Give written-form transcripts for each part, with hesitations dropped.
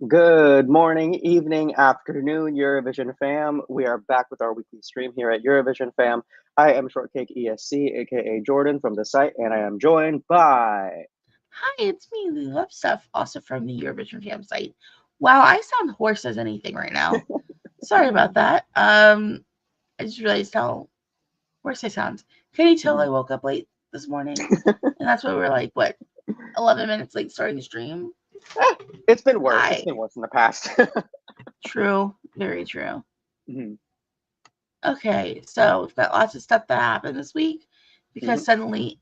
Good morning, evening, afternoon, Eurovision Fam. We are back with our weekly stream here at Eurovision Fam. I am Shortcake ESC, aka Jordan from the site, and I am joined by. Hi, it's me, Lili Loves Stuff, also from the Eurovision Fam site. Wow, I sound hoarse as anything right now. Sorry about that. I just realized how hoarse I sound. Can you tell I woke up late this morning? And that's why we're like, what, 11 minutes late starting the stream? It's been worse. It's Hi. been worse in the past. True. Very true. Mhm, Okay, so we've got lots of stuff that happened this week because mhm, suddenly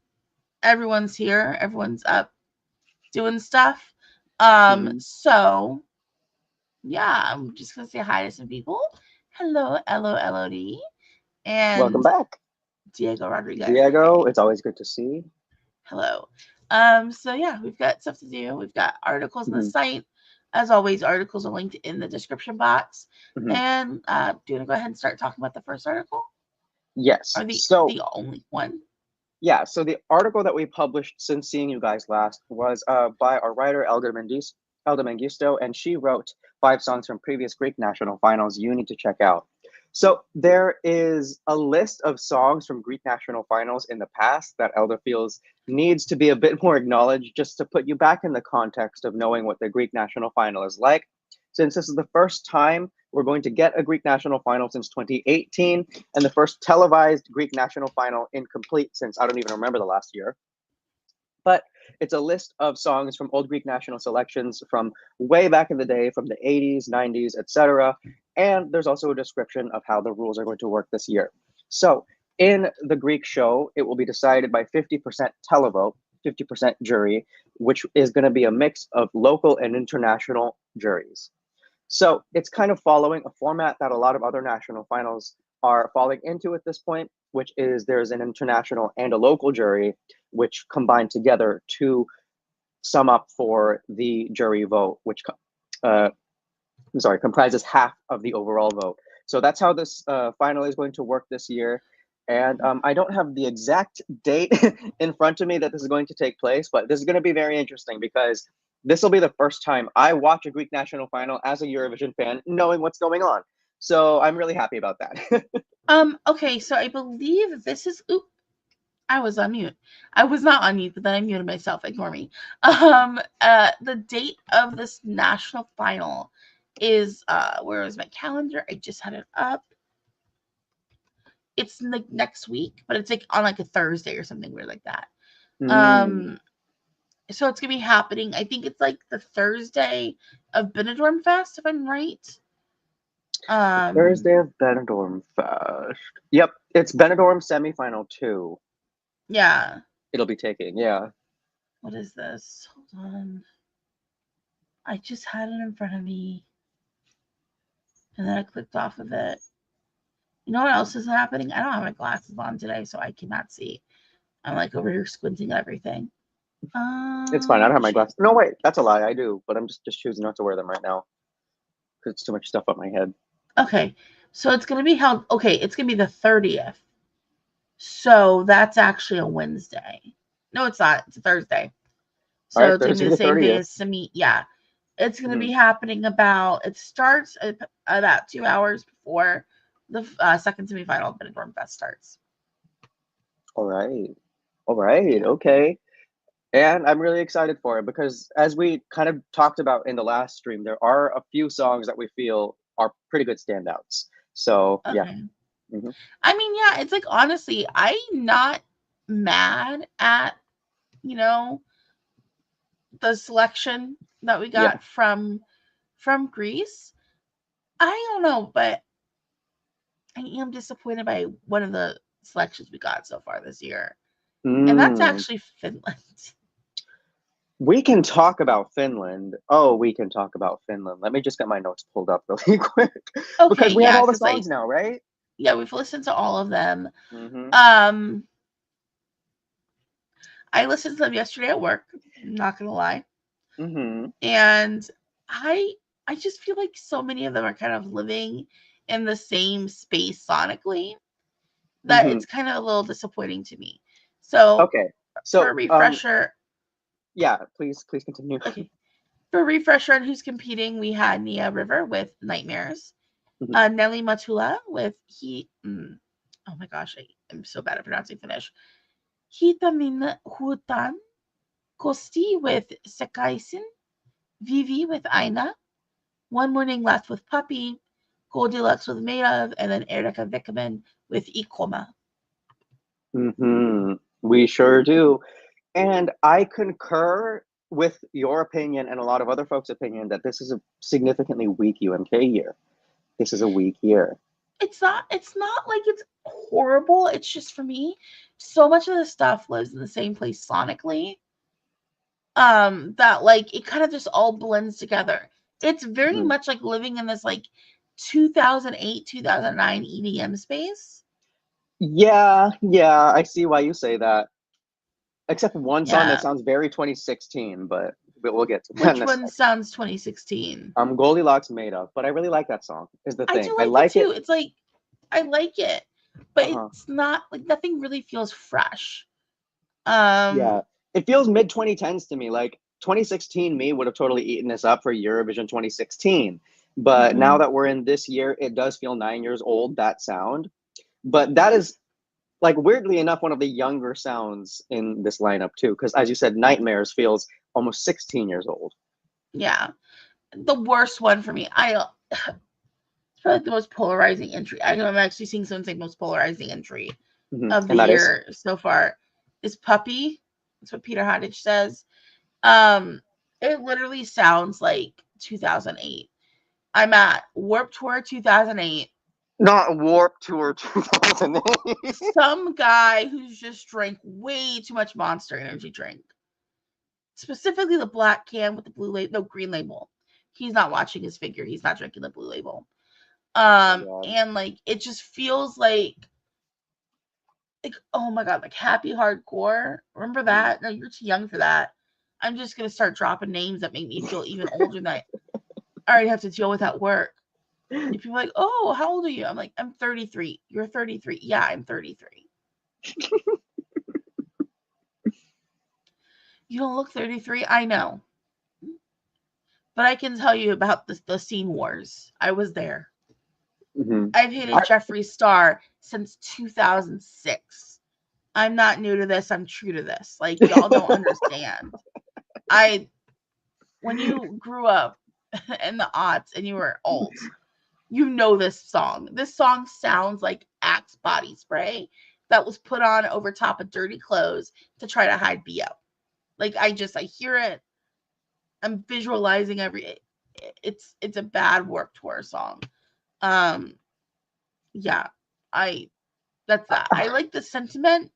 everyone's here, everyone's up doing stuff. mhm. So yeah, I'm just gonna say hi to some people. Hello, Melodie, Welcome and back, Diego Rodriguez. Diego. Hey, It's always good to see. hello. So yeah, we've got stuff to do. We've got articles on the Mhm, site. As always, articles are linked in the description box. mhm. And do you want to go ahead and start talking about the first article, Yes. or the So, the only one? yeah. So the article that we published since seeing you guys last was by our writer Elder Mengistu, and she wrote 5 songs from previous Greek national finals you need to check out. So there is a list of songs from Greek national finals in the past that Elder feels needs to be a bit more acknowledged just to put you back in the context of knowing what the Greek national final is like. Since this is the first time we're going to get a Greek national final since 2018, and the first televised Greek national final incomplete since I don't even remember the last year. But it's a list of songs from old Greek national selections from way back in the day, from the 80s, 90s, etc. And there's also a description of how the rules are going to work this year. So in the Greek show, it will be decided by 50% televote, 50% jury, which is going to be a mix of local and international juries. So it's kind of following a format that a lot of other national finals are falling into at this point, which is there's an international and a local jury, which combine together to sum up for the jury vote, which uh, I'm sorry, comprises half of the overall vote. So that's how this final is going to work this year. And I don't have the exact date in front of me that this is going to take place, but this is going to be very interesting because this will be the first time I watch a Greek national final as a Eurovision fan, knowing what's going on. So I'm really happy about that. Okay, so I believe this is. Oop, I was on mute. I was not on mute, but then I muted myself. Ignore me. The date of this national final is where is my calendar? I just had it up. It's like next week, but it's like on like a Thursday or something weird like that. Mm. Um, so it's gonna be happening. I think it's like the Thursday of Benidorm Fest, if I'm right. Um, Thursday of Benidorm Fest. Yep, it's Benidorm semifinal two. yeah. It'll be taking, yeah. What is this? Hold on. I just had it in front of me, and then I clicked off of it. You know what else is happening? I don't have my glasses on today, so I cannot see. I'm like over here squinting at everything. It's fine. I don't have my Shoot. glasses. No, wait, that's a lie. I do, but I'm just choosing not to wear them right now because it's too much stuff on my head. Okay, so it's gonna be held. Okay, it's gonna be the 30th. So that's actually a Wednesday. No, it's not. It's a Thursday. All So right, it's gonna be Thursday the the same day 30th. as Semi. Yeah, it's gonna Mm-hmm. be happening about. It starts about 2 hours before the second semifinal of Benidorm Fest starts. All right. All right. Yeah. Okay. And I'm really excited for it because, as we kind of talked about in the last stream, there are a few songs that we feel are pretty good standouts. So, yeah. Okay. Hmm. I mean, yeah, it's like honestly, I'm not mad at you know the selection that we Yeah. got from Greece. I don't know, but I am disappointed by one of the selections we got so far this year, and that's Mm. actually Finland. We can talk about Finland. Oh, we can talk about Finland. Let me just get my notes pulled up really quick Okay, because we have yeah, all the because songs now, right? yeah, we've listened to all of them. Mm-hmm. Um, I listened to them yesterday at work. I'm not gonna lie, Mm-hmm. and I I just feel like so many of them are kind of living in the same space sonically that Mm-hmm. it's kind of a little disappointing to me. So Okay. for a So, refresher, yeah, please continue. okay, For refresher on who's competing, we had Nia River with Nightmares, Nelly Matula with oh my gosh, I'm so bad at pronouncing Finnish. Hitamin Hutan, Kosti with Sekaisin, Vivi with Aina, One Morning Left with Puppy, Goldilocks with Made Of, and then Erika Vickerman with Ikoma. We sure do. And I concur with your opinion and a lot of other folks' opinion that this is a significantly weak UMK year. This is a weak year. It's not like it's horrible. It's just, for me, so much of the stuff lives in the same place sonically. That like it kind of just all blends together. It's very much like living in this like 2008, 2009 EDM space. Yeah, I see why you say that. Except one song that sounds very 2016, but we'll get to that. Which one sounds 2016? Goldilocks Made Of, but I really like that song. Is the thing. I like it too. It's like I like it, but it's not like, nothing really feels fresh. Yeah, it feels mid 2010s to me. Like 2016 me would have totally eaten this up for Eurovision 2016. But now that we're in this year, it does feel 9 years old, that sound. But that is, like, weirdly enough, one of the younger sounds in this lineup too, because as you said, Nightmares feels almost 16 years old. Yeah, the worst one for me. It's probably the most polarizing entry. I'm actually seeing someone say most polarizing entry of the year so far is Puppy. That's what Peter Hodge says. It literally sounds like 2008. I'm at Warped Tour 2008. Not Warped Tour 2008. Some guy who's just drank way too much Monster Energy drink. Specifically the black can with the blue label, no, green label. He's not watching his figure. He's not drinking the blue label. And like it just feels like oh my god, like happy hardcore. Remember that? No, you're too young for that. I'm just gonna start dropping names that make me feel even older than I already have to deal with at work. And people are like, oh, how old are you? I'm like, I'm 33. You're 33. Yeah, I'm 33. You don't look 33. I know. But I can tell you about the scene wars. I was there. I've hated Jeffree Star since 2006. I'm not new to this. I'm true to this. Like, y'all don't understand. When you grew up in the aughts and you were old, you know this song. This song sounds like Axe body spray that was put on over top of dirty clothes to try to hide BO. Like, I hear it. I'm visualizing it's a bad Warped Tour song. Yeah, that's that. I like the sentiment,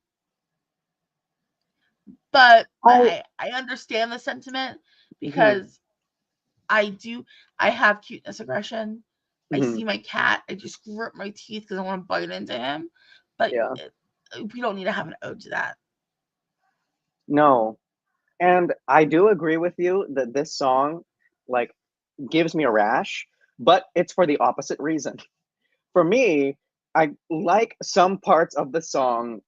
but I understand the sentiment because I have cuteness aggression. I see my cat, I just grip my teeth because I want to bite into him. But we don't need to have an ode to that. No. And I do agree with you that this song, like, gives me a rash, but it's for the opposite reason. For me, I like some parts of the song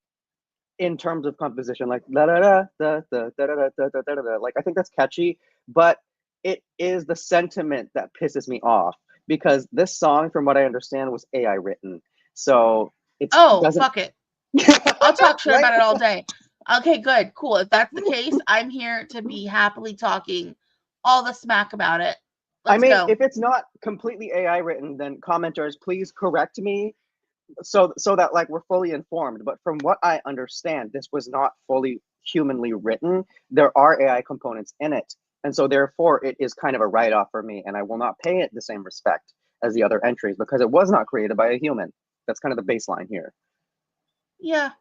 in terms of composition, like da da da da da da da da da da. Like, I think that's catchy, but it is the sentiment that pisses me off because this song, from what I understand, was AI written. So it's fuck it. I'll talk shit about it all day. Okay, good, cool. If that's the case, I'm here to be happily talking all the smack about it. Let's go. If it's not completely AI written, then commenters, please correct me so that like we're fully informed. But from what I understand, this was not fully humanly written. There are AI components in it. And so therefore it is kind of a write-off for me, and I will not pay it the same respect as the other entries because it was not created by a human. That's kind of the baseline here. Yeah.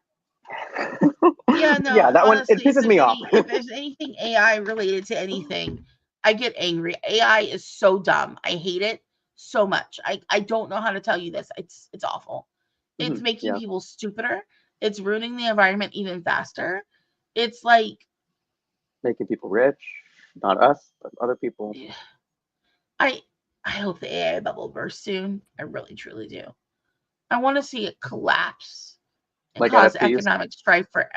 Yeah, no. Yeah, that honestly, one, it pisses me off. If there's anything AI related to anything, I get angry. AI is so dumb. I hate it so much. I don't know how to tell you this. It's awful. It's making people stupider. It's ruining the environment even faster. It's like making people rich, not us, but other people. I hope the AI bubble bursts soon. I really truly do. I want to see it collapse and like cause economic strife for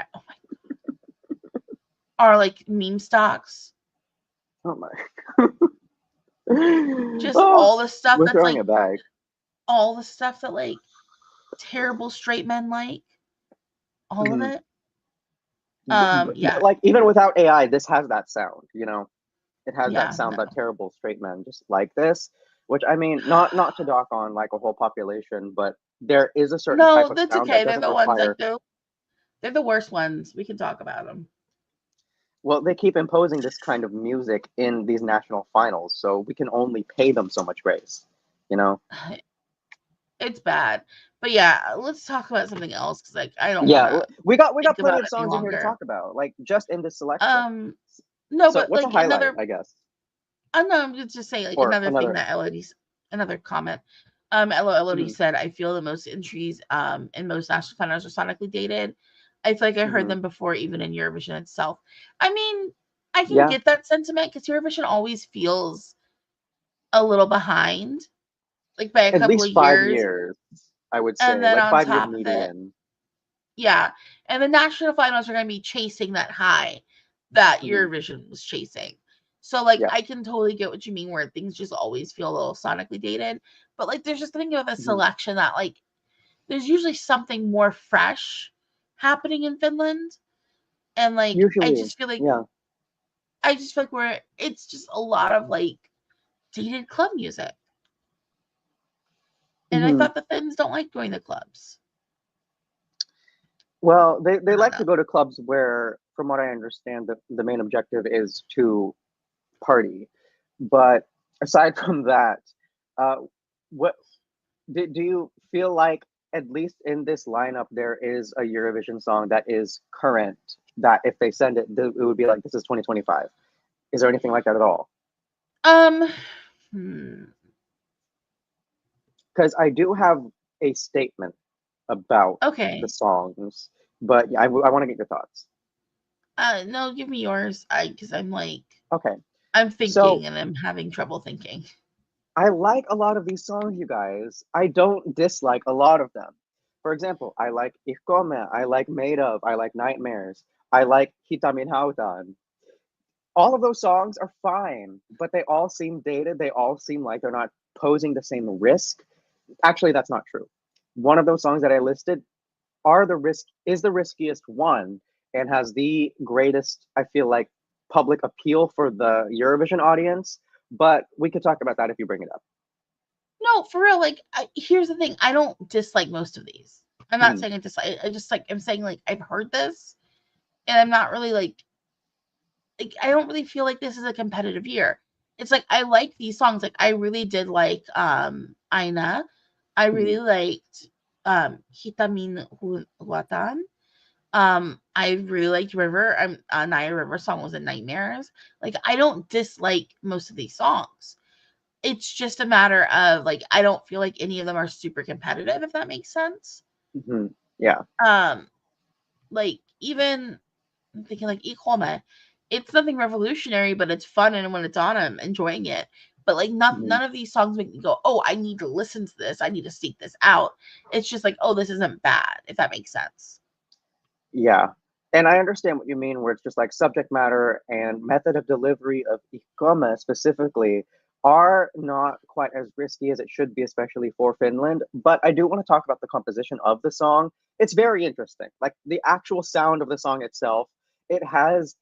or like meme stocks. Oh my Just Oh, all the stuff we're that's throwing like it back. all the stuff that like terrible straight men like. All of Mhm. it. But Yeah. like even without AI, this has that sound, you know? It has that Yeah, sound no. that terrible straight men just like this, which I mean, not to dock on like a whole population, but there is a certain type No, of that's sound that okay. They're doesn't the ones like require. they're the worst ones. We can talk about them. Well, they keep imposing this kind of music in these national finals, so we can only pay them so much grace, you know? It's bad. But yeah, let's talk about something else because like I don't want Yeah, to we got think plenty about of it any songs in here to longer. talk about, like just in this selection. Um, no, So but what's a like highlight, another. I guess, I know I'm just saying like or another thing another? that Elodie's another comment. Elodie Hmm. said, "I feel the most entries in most national finals are sonically dated. I feel like I heard Hmm. them before, even in Eurovision itself. I mean, I can Yeah, get that sentiment because Eurovision always feels a little behind, like by a at couple of least five years, years, I would and say, then like on 5 years top of it, median. yeah, and the national finals are going to be chasing that high that Hmm. Eurovision was chasing. So like Yeah. I can totally get what you mean where things just always feel a little sonically dated, but like there's just something about the Hmm. selection that like there's usually something more fresh happening in Finland, and like Usually, yeah. I just feel like we're it's just a lot of like dated club music, and I Hmm. thought the Finns don't like going to clubs. Well, I they don't like to know. go to clubs where, from what I understand, the main objective is to party. But aside from that, uh, what do you feel like, at least in this lineup, there is a Eurovision song that is current, that if they send it, it would be like, this is 2025? Is there anything like that at all? Um, hmm, Because I do have a statement about the okay. songs, but yeah, I want to get your thoughts. No, give me yours. I because I'm like Okay. I'm So thinking and I'm having trouble thinking. I like a lot of these songs, you guys. I don't dislike a lot of them. For example, I like Ikome, I like Made of, I like Nightmares, I like Hitamin Hautan. All of those songs are fine, but they all seem dated. They all seem like they're not posing the same risk. Actually, that's not true. One of those songs that I listed is the riskiest one and has the greatest, I feel like, public appeal for the Eurovision audience. But we could talk about that if you bring it up. No, for real. Like, here's the thing. I don't dislike most of these. I'm not Mhm. saying I dislike. I just like I'm saying like I've heard this, and I'm not really like I don't really feel like this is a competitive year. It's like I like these songs. Like I really did like Aina. I really Mhm. liked Hitamin Huatan. I really liked River. Naya River song was in Nightmares. Like I don't dislike most of these songs. It's just a matter of like I don't feel like any of them are super competitive, if that makes sense. Mhm. Yeah. Um, like even I'm thinking like Ikome, it's nothing revolutionary, but it's fun, and when it's on, I'm enjoying it. But like Mhm. none of these songs make me go, oh, I need to listen to this. I need to seek this out. It's just like, oh, this isn't bad, if that makes sense. Yeah. And I understand what you mean, where it's just like subject matter and method of delivery of Ikome specifically are not quite as risky as it should be, especially for Finland. But I do want to talk about the composition of the song. It's very interesting. Like the actual sound of the song itself, it has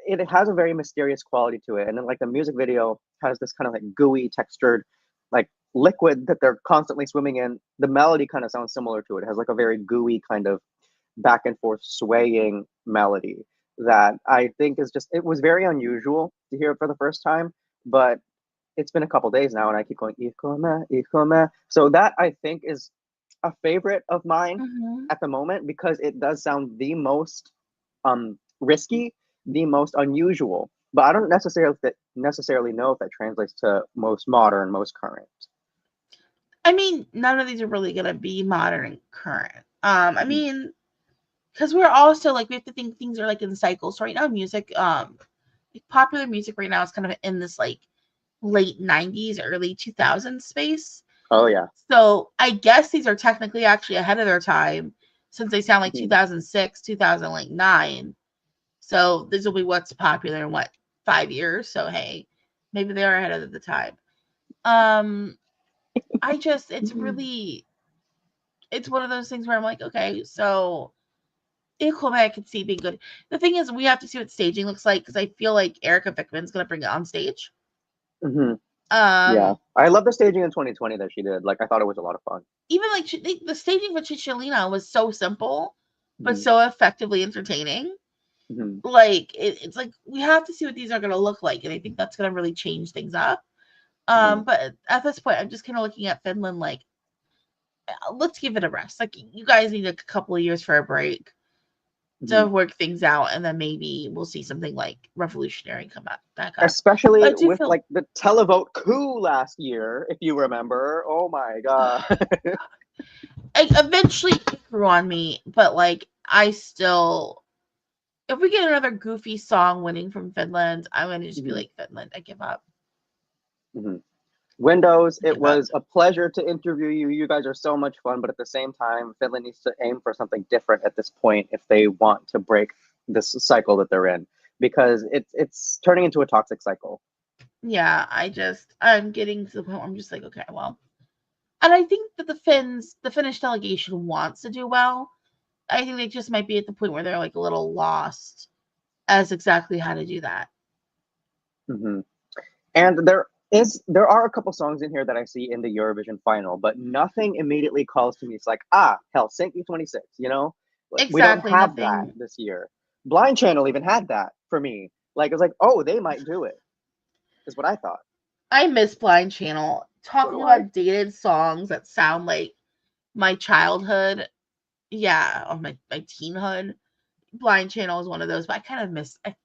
it has a very mysterious quality to it. And then like the music video has this kind of like gooey textured like liquid that they're constantly swimming in. The melody kind of sounds similar to it. It has like a very gooey kind of back and forth swaying melody that I think is just, it was very unusual to hear it for the first time, but it's been a couple days now and I keep going Ikome, Ikome. So that I think is a favorite of mine Hmm. at the moment because it does sound the most risky, the most unusual. But I don't necessarily know if that translates to most modern, most current. I mean, none of these are really gonna be modern and current. I Mhm. mean, because we're also like we have to think things are like in cycles. So right now, music, like popular music right now is kind of in this like late '90s, early 2000s space. Oh yeah. So I guess these are technically actually ahead of their time since they sound like Mhm. 2006, 2009. So this will be what's popular in what 5 years. So hey, Maybe they are ahead of the time. It's really, it's one of those things where I'm like, okay, so Equal I could see being good. The thing is, we have to see what staging looks like because I feel like Erica Vickman's gonna bring it on stage. Mm-hmm. Yeah, I love the staging in 2020 that she did. Like, I thought it was a lot of fun. Even like the staging for Chicholina was so simple, but so effectively entertaining. Mm-hmm. Like it's like we have to see what these are gonna look like, and I think that's gonna really change things up. But at this point, I'm just kind of looking at Finland like, let's give it a rest. Like, you guys need a couple of years for a break to work things out, and then maybe we'll see something like revolutionary come up back up. Especially with like the televote coup last year, if you remember. Oh my god. Eventually it grew on me, but like I still, if we get another goofy song winning from Finland, I'm gonna just be like, Finland, I give up. Windows, it was a pleasure to interview you. You guys are so much fun, but at the same time, Finland needs to aim for something different at this point if they want to break this cycle that they're in, because it's turning into a toxic cycle. Yeah, I'm getting to the point where I'm just like, okay, well, and I think that the Finnish delegation wants to do well. I think they just might be at the point where they're like a little lost as exactly how to do that. And there are a couple songs in here that I see in the Eurovision final, but nothing immediately calls to me. It's like, Helsinki 26, you know? Exactly, we don't have that this year. Blind Channel even had that for me. Like, it was like, oh, they might do it, is what I thought. I miss Blind Channel. Talking about dated songs that sound like my childhood. Yeah, or my teenhood. Blind Channel is one of those, but I kind of miss, I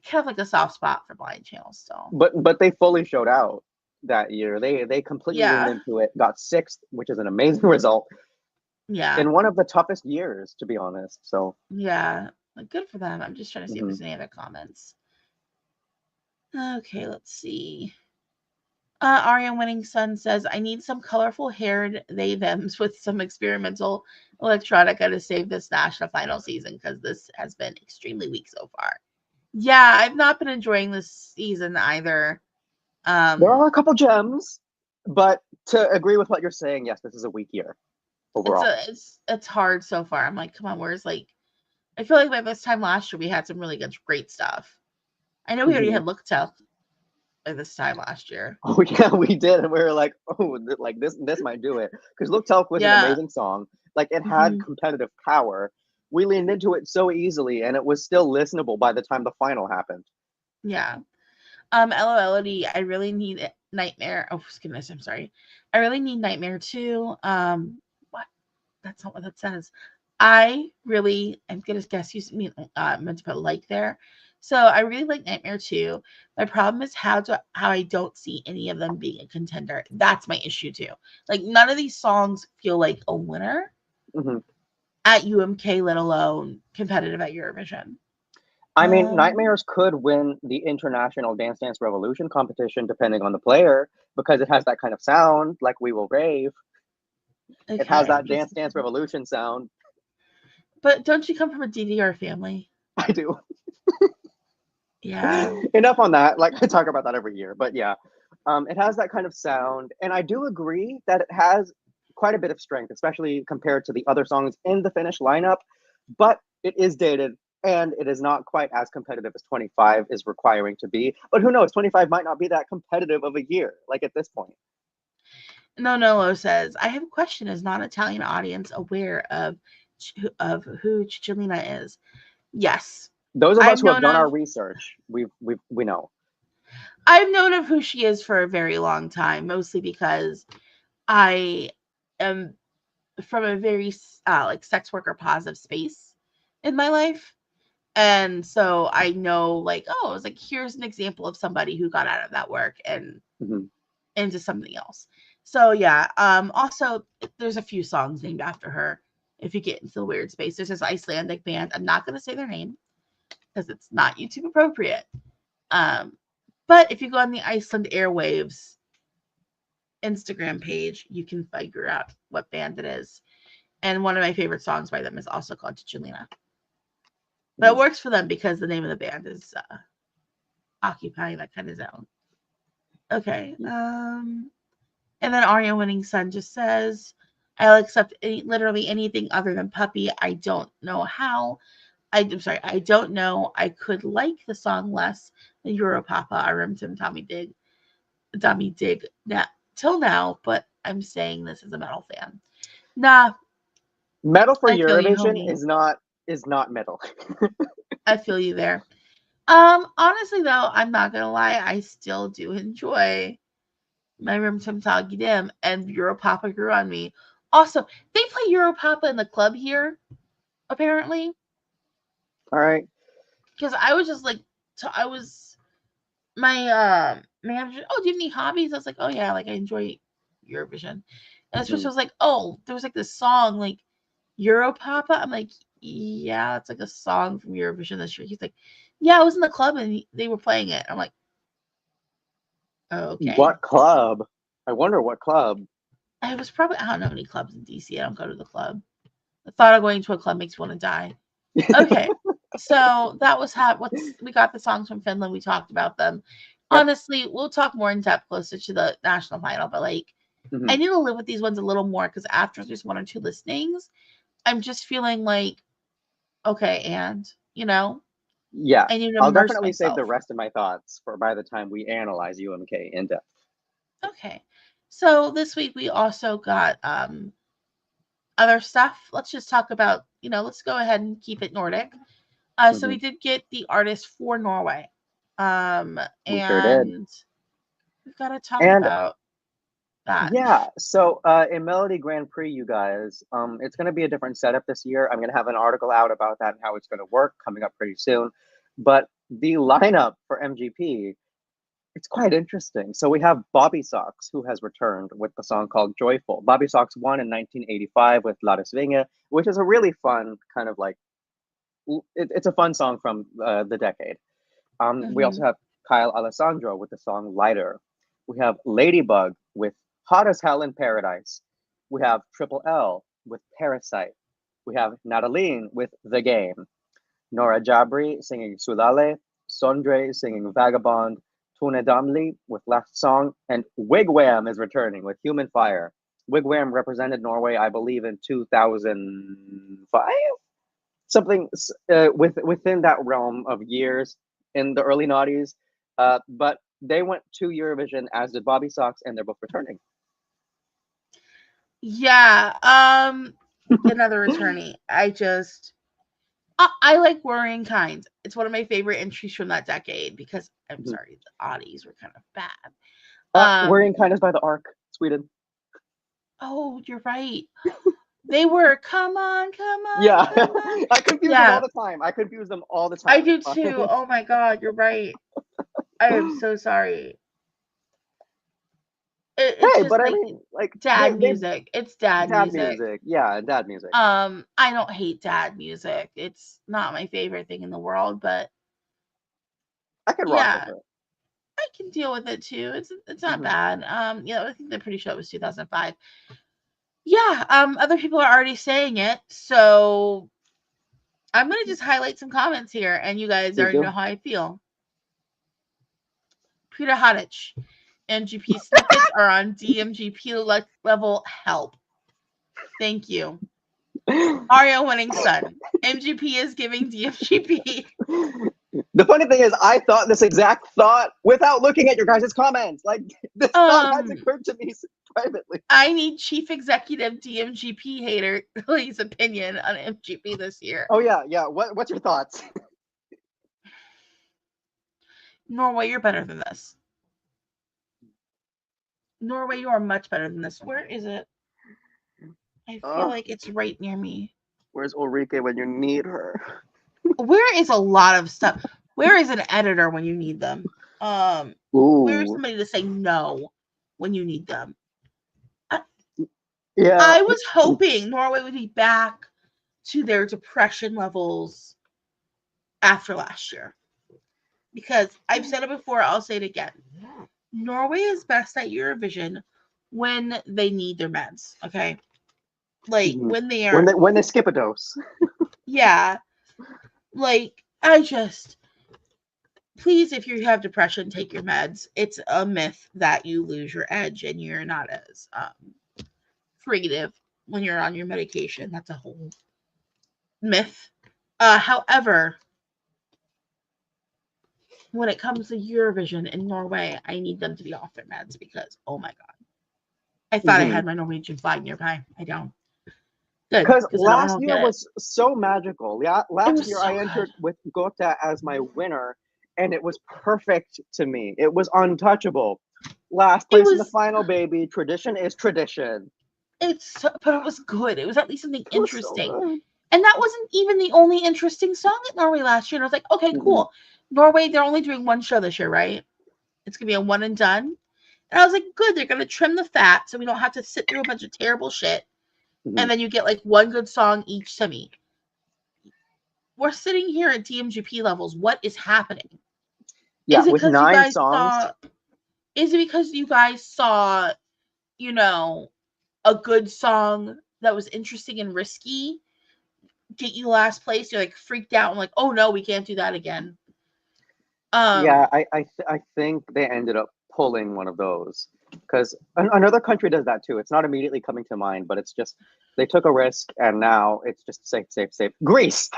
kind of like a soft spot for Blind Channel still. But they fully showed out that year. They completely leaned into it, got sixth, which is an amazing result. Yeah. In one of the toughest years, to be honest. So yeah, like, good for them. I'm just trying to see if there's any other comments. Okay, let's see. Arian Winning Sun says, I need some colorful haired they thems with some experimental electronica to save this national final season because this has been extremely weak so far. Yeah, I've not been enjoying this season either. There are a couple gems, but to agree with what you're saying, yes, this is a weak year overall. It's hard so far. I'm like, come on, where's like, I feel like by this time last year we had some really great stuff. I know we already had Look Tell by this time last year. Oh yeah, we did, and we were like, oh, like this might do it, because Look Tell was an amazing song. Like, it had competitive power. We leaned into it so easily, and it was still listenable by the time the final happened. Yeah. Melodi, I really need Nightmare. Oh goodness, I'm sorry. I really need Nightmare too. What? That's not what that says. I really, I'm gonna guess you meant to put like there. So I really like Nightmare too. My problem is how I don't see any of them being a contender. That's my issue too. Like, none of these songs feel like a winner at UMK, let alone competitive at Eurovision. I mean, Nightmares could win the International Dance Dance Revolution competition depending on the player, because it has that kind of sound, like We Will Rave. Okay. It has that Dance Dance Revolution sound. But don't you come from a DDR family? I do. Yeah. Enough on that. Like, I talk about that every year, but yeah. It has that kind of sound, and I do agree that it has quite a bit of strength, especially compared to the other songs in the Finnish lineup, but it is dated, and it is not quite as competitive as 25 is requiring to be. But who knows? 25 might not be that competitive of a year, like at this point. Nonolo says, I have a question. Is non-Italian audience aware of who Chicholina is? Yes. Those of us who have done our research, we know. I've known of who she is for a very long time, mostly because I am from a very like sex worker positive space in my life. And so I know, like, oh, it's like, here's an example of somebody who got out of that work and into something else. So yeah. Also, there's a few songs named after her. If you get into the weird space, there's this Icelandic band. I'm not going to say their name because it's not YouTube appropriate. But if you go on the Iceland Airwaves Instagram page, you can figure out what band it is. And one of my favorite songs by them is also called Chicholina. But it works for them because the name of the band is occupying that kind of zone. Okay. And then Arya Winning Sun just says, I'll accept literally anything other than puppy. I don't know how. I'm sorry. I don't know. I could like the song less than Europapa. I remember Dummy Dig till now, but I'm saying this as a metal fan. Nah, Metal for I feel you, Eurovision homie. is not metal. I feel you there. Honestly though, I'm not gonna lie, I still do enjoy my room Tum Dim and Europapa grew on me. Also, they play Europapa in the club here, apparently. All right. Because I was just like, I was my manager. Oh, do you have any hobbies? I was like, oh yeah, like I enjoy Eurovision. And especially I was like, oh, there was like this song like Europapa. I'm like, yeah, it's like a song from Eurovision this year. He's like, yeah, I was in the club and they were playing it. I'm like, oh, okay. What club? I wonder what club. I was probably, I don't know any clubs in DC. I don't go to the club. The thought of going to a club makes me want to die. Okay. So that was we got the songs from Finland. We talked about them. Yep. Honestly, we'll talk more in depth closer to the national final, but like I need to live with these ones a little more because after just one or two listenings, I'm just feeling like, okay, and Yeah, I need to I'll immerse definitely save the myself. rest of my thoughts for by the time we analyze UMK in depth. Okay. So this week we also got other stuff. Let's just talk about, let's go ahead and keep it Nordic. So we did get the artist for Norway. We sure did. And we've got to talk And about that. yeah, so in Melody Grand Prix, you guys, it's going to be a different setup this year. I'm going to have an article out about that and how it's going to work coming up pretty soon. But the lineup for MGP, it's quite interesting. So we have Bobby Sox, who has returned with the song called Joyful. Bobby Sox won in 1985 with La Svinge, which is a really fun kind of like, it's a fun song from the decade. We also have Kyle Alessandro with the song Lighter. We have Ladybug with Hot as Hell in Paradise. We have Triple L with Parasite. We have Nataline with The Game. Nora Jabri singing Sulale. Sondre singing Vagabond. Tune Damli with Last Song. And Wigwam is returning with Human Fire. Wigwam represented Norway, I believe, in 2005? Something within that realm of years in the early noughties. But they went to Eurovision, as did Bobby Sox, and they're both returning. Yeah. Another attorney. I like Worrying Kind. It's one of my favorite entries from that decade because I'm sorry, the oddies were kind of bad. Worrying Kind is by the Ark, Sweden. Oh, you're right. They were come on. Yeah, come on. I confuse them all the time. I do too. Oh my god, you're right. I am so sorry. It's hey, just but like, I mean, like dad music. It's dad music. Yeah, dad music. I don't hate dad music. It's not my favorite thing in the world, but I can rock with it. I can deal with it too. It's not bad. I think they're pretty sure it was 2005. Yeah, other people are already saying it, so I'm gonna just highlight some comments here, and you guys already know how I feel. Peter Hadich, MGP snippets are on DMGP level. Help. Thank you. Ario Winning Sun. MGP is giving DMGP. The funny thing is, I thought this exact thought without looking at your guys' comments. Like, this thought has occurred to me privately. I need Chief Executive DMGP hater Lily's opinion on MGP this year. Oh, yeah. What's your thoughts? Norway, you're better than this. Norway, you are much better than this. Where is it? I feel like it's right near me. Where's Ulrike when you need her? Where is a lot of stuff? Where is an editor when you need them? Where is somebody to say no when you need them? Yeah. I was hoping Norway would be back to their depression levels after last year. Because I've said it before, I'll say it again. Norway is best at Eurovision when they need their meds, okay? Like, when they are... When they skip a dose. Yeah. Like, please, if you have depression, take your meds. It's a myth that you lose your edge and you're not as creative when you're on your medication. That's a whole myth. However, when it comes to Eurovision in Norway, I need them to be off their meds because, oh my God. I thought I had my Norwegian flag nearby. I don't. Good. Because Because I last don't year get was so magical. Yeah, last year so I entered with Gota as my winner, and it was perfect to me. It was untouchable. Last place in the final, baby. Tradition is tradition. But it was good. It was at least something It was so interesting. good. And that wasn't even the only interesting song at Norway last year. And I was like, okay, cool. Norway, they're only doing one show this year, right? It's going to be a one and done. And I was like, good. They're going to trim the fat so we don't have to sit through a bunch of terrible shit. And then you get like one good song each semi. We're sitting here at DMGP levels. What is happening? Yeah, is it with because you 9 guys songs. is it because you guys saw, you know, a good song that was interesting and risky get you last place? You're like freaked out and like, oh no, we can't do that again. Yeah, I think they ended up pulling one of those because another country does that too. It's not immediately coming to mind, but it's just they took a risk and now it's just safe. Greece.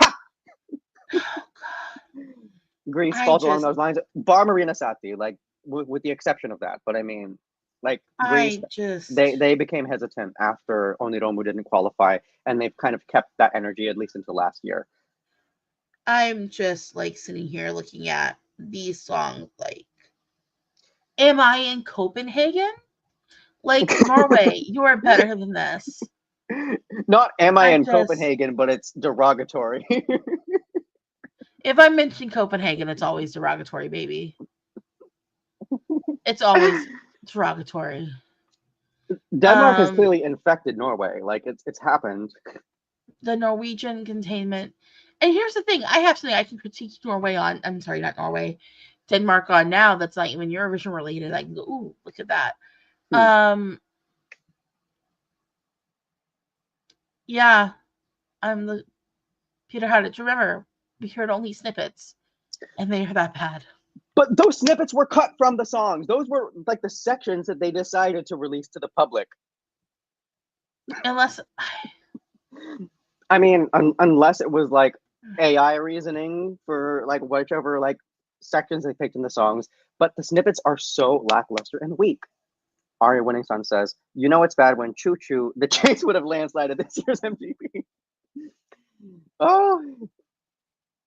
Greece falls along those lines. Bar Marina Sati, like with the exception of that. But I mean, like Greece, they became hesitant after Oniromu didn't qualify, and they've kind of kept that energy at least until last year. I'm just like sitting here looking at these songs like, am I in Copenhagen? Like, Norway, you are better than this. Not am I in Copenhagen, but it's derogatory. If I mention Copenhagen, it's always derogatory, baby. It's always derogatory. Denmark has clearly infected Norway. Like it's happened. The Norwegian containment. And here's the thing, I have something I can critique Norway on. I'm sorry, not Norway. Denmark on now that's not even Eurovision related. I can go, ooh, look at that. Yeah. I'm the Peter, how did you remember? We heard only snippets. And they are that bad. But those snippets were cut from the songs. Those were like the sections that they decided to release to the public. Unless, I mean, unless it was like AI reasoning for like whichever like sections they picked in the songs, but the snippets are so lackluster and weak. Aria Winning Sun says, "You know it's bad when Choo Choo the Chase would have landslided this year's MGP." Oh,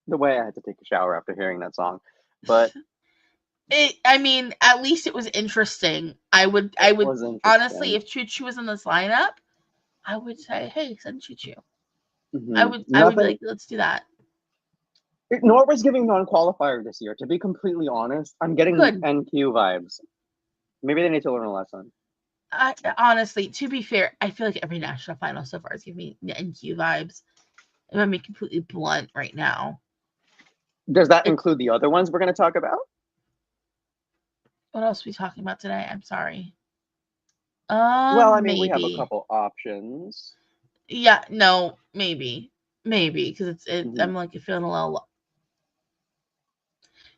the way I had to take a shower after hearing that song, but I mean, at least it was interesting. I would honestly, if Choo Choo was in this lineup, I would say, hey, send Choo Choo. I would be like, let's do that. Norway's giving non-qualifier this year. To be completely honest, I'm getting NQ vibes. Maybe they need to learn a lesson. Honestly, to be fair, I feel like every national final so far is giving me NQ vibes. I'm gonna be completely blunt right now. Does that include the other ones we're going to talk about? What else are we talking about today? I'm sorry. Well, I mean, we have a couple options. Yeah, no, maybe, because I'm like feeling a little.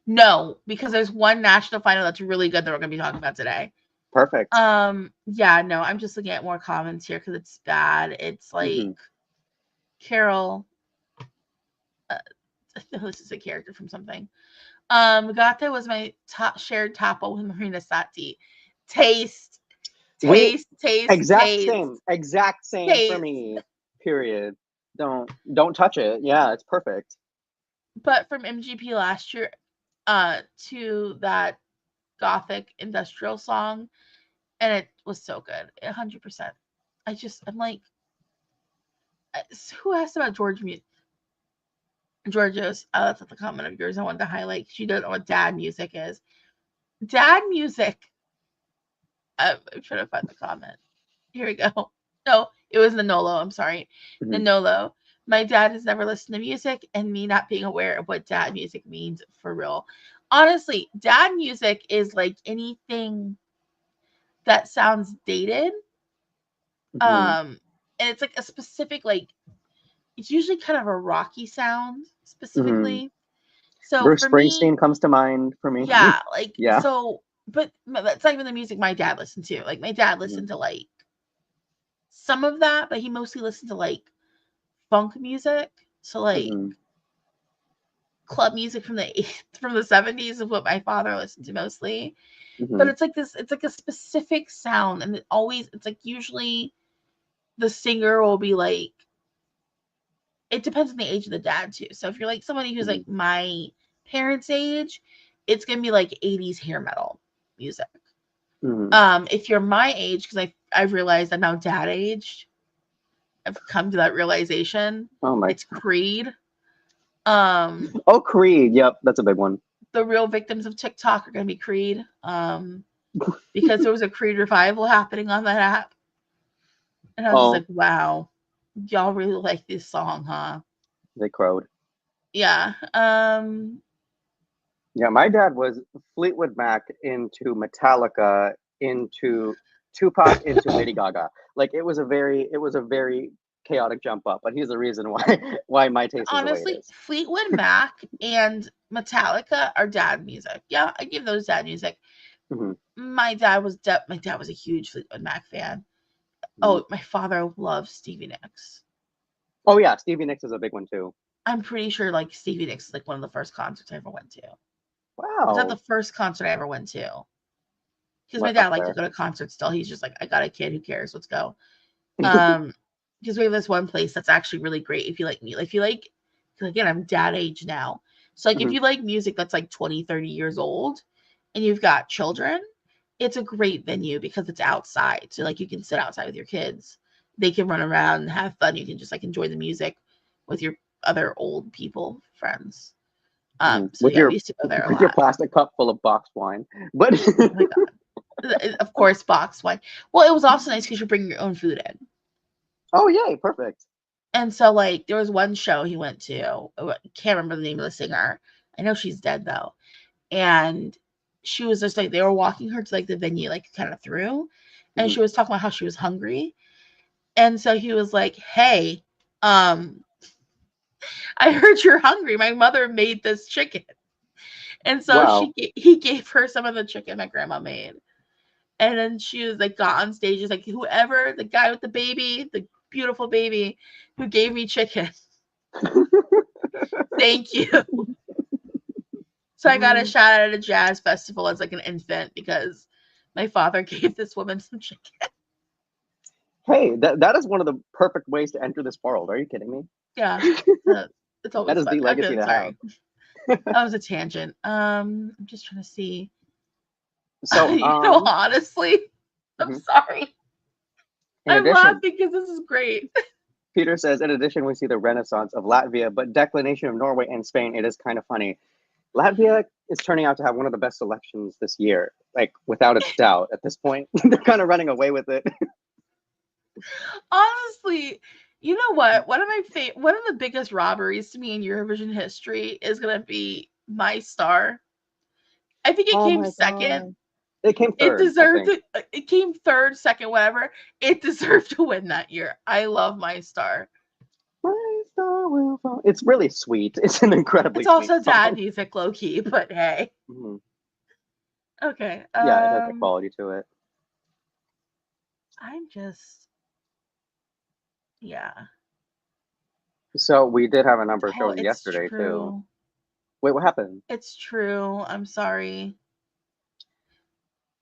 No, because there's one national final that's really good that we're gonna be talking about today. Perfect. Yeah, no, I'm just looking at more comments here because it's bad. It's like Carol. This is a character from something. Gata was my shared tapo with Marina Sati. Taste. Exact same for me. Period. Don't touch it. Yeah, it's perfect. But from MGP last year, to that gothic industrial song, and it was so good, 100%. I'm like, who asked about Georgios? That's not the comment of yours I wanted to highlight. You don't know what dad music is. Dad music. I'm trying to find the comment. Here we go. No, it was Nanolo. I'm sorry. Nanolo. My dad has never listened to music, and me not being aware of what dad music means for real. Honestly, dad music is like anything that sounds dated. And it's like a specific, like, it's usually kind of a rocky sound specifically. So Bruce for me, Springsteen comes to mind for me. yeah, like Yeah. so, but that's not even the music my dad listened to. Like my dad listened to like some of that, but he mostly listened to like funk music. So like Mm-hmm. club music from the 70s is what my father listened to mostly. But Mm-hmm. it's like a specific sound, and it's like usually the singer will be like, it depends on the age of the dad too. So if you're like somebody who's like my parents' age, it's gonna be like 80s hair metal music. Mm-hmm. If you're my age, because I've realized I'm now dad aged, I've come to that realization. Oh my. It's Creed. Um, Oh, Creed. Yep, that's a big one. the real victims of TikTok are gonna be Creed. Because there was a Creed revival happening on that app. And I was just Oh, like, wow, y'all really like this song, huh? they crowed. Yeah. Yeah, my dad was Fleetwood Mac into Metallica into Tupac into Lady Gaga. Like it was a very chaotic jump up, but he's the reason why why my taste is the way it Honestly, is. Fleetwood Mac and Metallica are dad music. Yeah, I give those dad music. Mm-hmm. My dad was a huge Fleetwood Mac fan. Mm-hmm. Oh, my father loves Stevie Nicks. Oh yeah, Stevie Nicks is a big one too. I'm pretty sure like Stevie Nicks is like one of the first concerts I ever went to. It's not the Wow, first concert I ever went to. Because my what dad up liked to there? go to concerts still. He's just like, I got a kid, who cares? Let's go. Um, because we have this one place that's actually really great if you like me. Like, if you like, because again, I'm dad age now. So, like, if Mhm. you like music that's like 20, 30 years old and you've got children, it's a great venue because it's outside. So, like, you can sit outside with your kids. They can run around and have fun. You can just like enjoy the music with your other old people, friends. Mhm. So yeah, we used to go there a With your lot. plastic cup full of boxed wine, but Oh my God. Of course, box wine. Well, it was also nice because you bring your own food in. oh yay, perfect. And so, like, there was one show he went to. I can't remember the name of the singer. I know she's dead though. And she was just like, they were walking her to like the venue, like kind of through, and Mhm. she was talking about how she was hungry. And so he was like, "Hey, um, I heard you're hungry. My mother made this chicken." And so Wow. he gave her some of the chicken that grandma made. And then she was like, got on stage, is like, whoever, the guy with the baby, the beautiful baby who gave me chicken, thank you. So I got a shout out at a jazz festival as like an infant because my father gave this woman some chicken. Hey, that is one of the perfect ways to enter this world. Are you kidding me? Yeah, it's That always is fun. the legacy Okay, to have. sorry, that was a tangent. I'm just trying to see. So, Honestly, I'm mhm. sorry. In I'm addition, laughing because this is great. Peter says, in addition, we see the renaissance of Latvia, but declination of Norway and Spain. It is kind of funny. Latvia is turning out to have one of the best selections this year, like without a doubt. At this point, they're kind of running away with it. Honestly, you know what? One of the biggest robberies to me in Eurovision history is gonna be My Star. I think it Oh came my second. god! It came It third, I deserved think. it. It came third, second, whatever. It deserved to win that year. I love My Star. My star will fall. It's really sweet. It's an incredibly It's sweet also dad song. music, low key, but hey. Mhm. Okay. Yeah, it has a quality to it. I'm just, yeah. So we did have a number Oh, showing it's yesterday too. true. Wait, what happened? It's true. I'm sorry.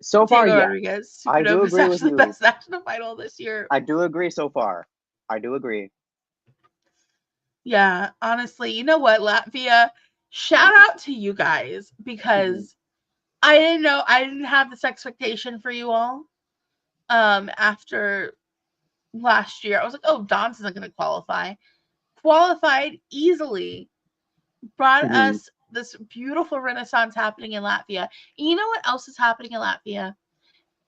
So far, Diego yes. Rodriguez, I do Supernova is agree with actually the you. best national idol this year. I do agree so far. I do agree. Yeah, honestly, you know what, Latvia? Shout out to you guys Mhm. because I didn't have this expectation for you all. After last year, I was like, oh, Don's isn't going to qualify. Qualified easily, brought Mhm. us this beautiful renaissance happening in Latvia. And you know what else is happening in Latvia?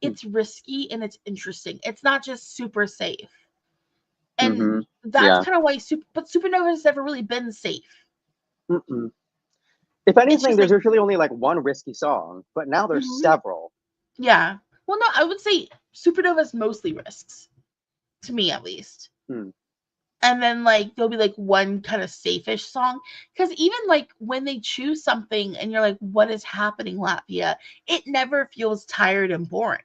It's risky and it's interesting. It's not just super safe. And Mhm. that's Yeah. kind of why but Supernova has never really been safe. Mm-mm. If It's anything, just there's like, usually only like one risky song, but now there's mhm, several. yeah. Well, no, I would say Supernova is mostly risks, to me at least. Hmm. And then like there'll be like one kind of safe-ish song. Because even like when they choose something and you're like, what is happening, Latvia? It never feels tired and boring.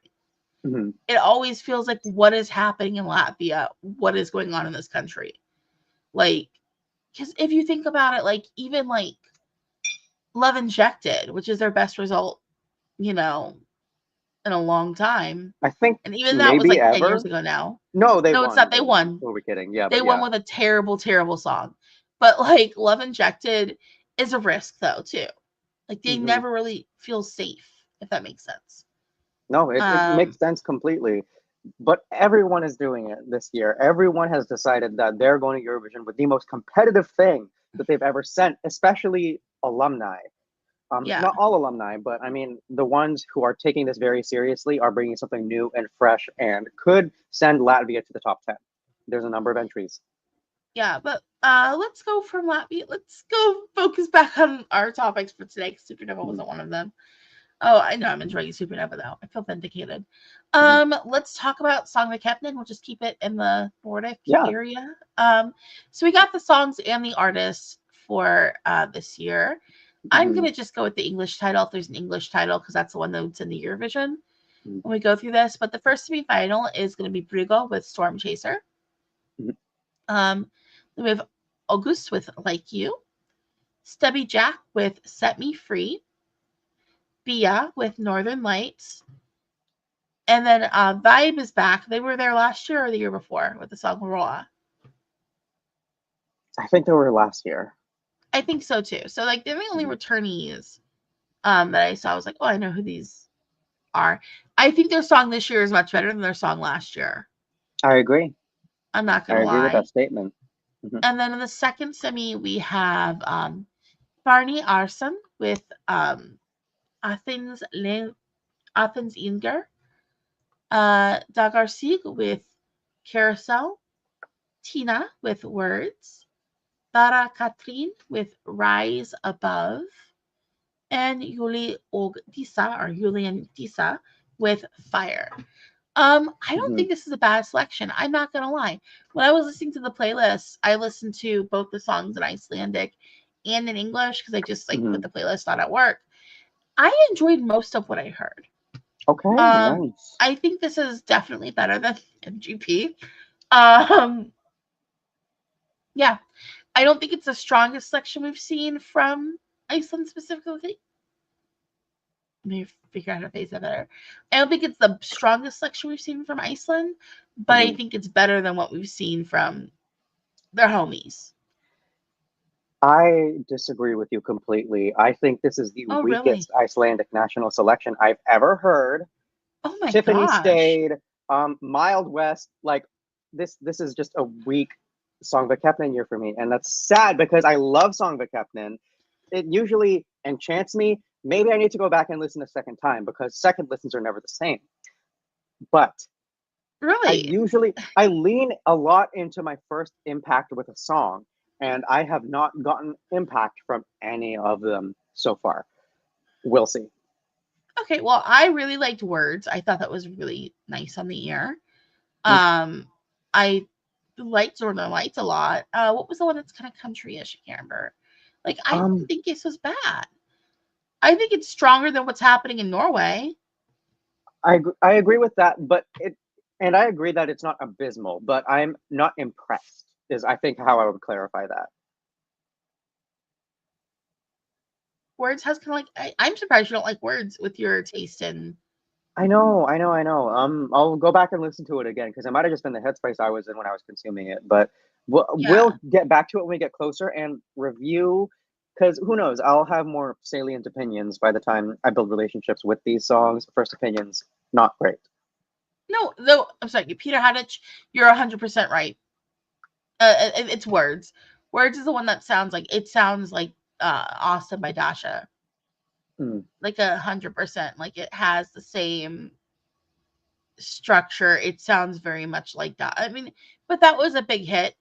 Mhm. It always feels like what is happening in Latvia? What is going on in this country? Like, because if you think about it, like even like Love Injected, which is their best result, you know, in a long time. I think And even that was maybe like 10 years ever. ago now. No, they No, it's won. not. They They won. won. Who are we kidding? Yeah, They but won yeah. with a terrible, terrible song. But like Love Injected is a risk though, too. Like they Hmm. never really feel safe, if that makes sense. No, it Um, makes sense completely. But everyone is doing it this year. Everyone has decided that they're going to Eurovision with the most competitive thing that they've ever sent, especially alumni. yeah. Not all alumni, but I mean, the ones who are taking this very seriously are bringing something new and fresh and could send Latvia to the top 10. There's a number of entries. Yeah, but let's go from Latvia. Let's go focus back on our topics for today because Supernova Mhm, wasn't one of them. Oh, I know I'm enjoying Supernova though. I feel vindicated. mhm. Let's talk about Söngvakeppnin. We'll just keep it in the Nordic Yeah. area. So we got the songs and the artists for this year. I'm Mhm, gonna just go with the English title if there's an English title because that's the one that's in the Eurovision mhm, when we go through this. But the first semi-final is gonna be Brigo with Storm Chaser. mhm, Then we have August with Like You, Stubby Jack with Set Me Free, Bia with Northern Lights, and then Vibe is back. They were there last year or the year before with the song Roa. I think they were last year. I think so too. So like they're the only Mhm. returnees that I saw. I was like, oh, I know who these are. I think their song this year is much better than their song last year. I agree. I'm not I gonna agree with that lie. statement. Mhm. And then in the second semi, we have Barney Arson with Athens Athens Inger, Dagar Sieg with Carousel, Tina with Words, Tara Katrin with Rise Above, and Yuli Og Disa or Julian Disa with Fire. I don't Mhm. think this is a bad selection. I'm not gonna lie. When I was listening to the playlist, I listened to both the songs in Icelandic and in English because I just like put Mhm. the playlist on at work. I enjoyed most of what I heard. Okay, Um, nice. I think this is definitely better than MGP. Um, yeah, I don't think it's the strongest selection we've seen from Iceland specifically. Let me figure out how to phrase that better. I don't think it's the strongest selection we've seen from Iceland, but I Mhm. think it's better than what we've seen from their homies. I disagree with you completely. I think this is the Oh, really? weakest Icelandic national selection I've ever heard. Oh my Tiffany gosh. stayed, Mild West, like this is just a weak Söngvakeppnin year for me. And that's sad because I love Söngvakeppnin. It usually enchants me. Maybe I need to go back and listen a second time because second listens are never the same. But Really? I lean a lot into my first impact with a song, and I have not gotten impact from any of them so far. We'll see. Okay, well, I really liked Words. I thought that was really nice on the ear. Mm. I liked Northern Lights a lot. What was the one that's kind of country-ish? I can't remember. Like, I didn't Um, think this was bad. I think it's stronger than what's happening in Norway. I agree with that, but and I agree that it's not abysmal, but I'm not impressed. Is I think how I would clarify that. Words has kind of like I'm surprised you don't like Words with your taste in. I know. I'll go back and listen to it again because it might have just been the headspace I was in when I was consuming it. But we'll Yeah. get back to it when we get closer and review. Because who knows? I'll have more salient opinions by the time I build relationships with these songs. First opinions, not great. No, I'm sorry, Peter Hadich, you're 100% right. It's Words. Words is the one that sounds like Austin by Dasha. Mm, Like 100%. Like it has the same structure. It sounds very much like that. I mean, but that was a big hit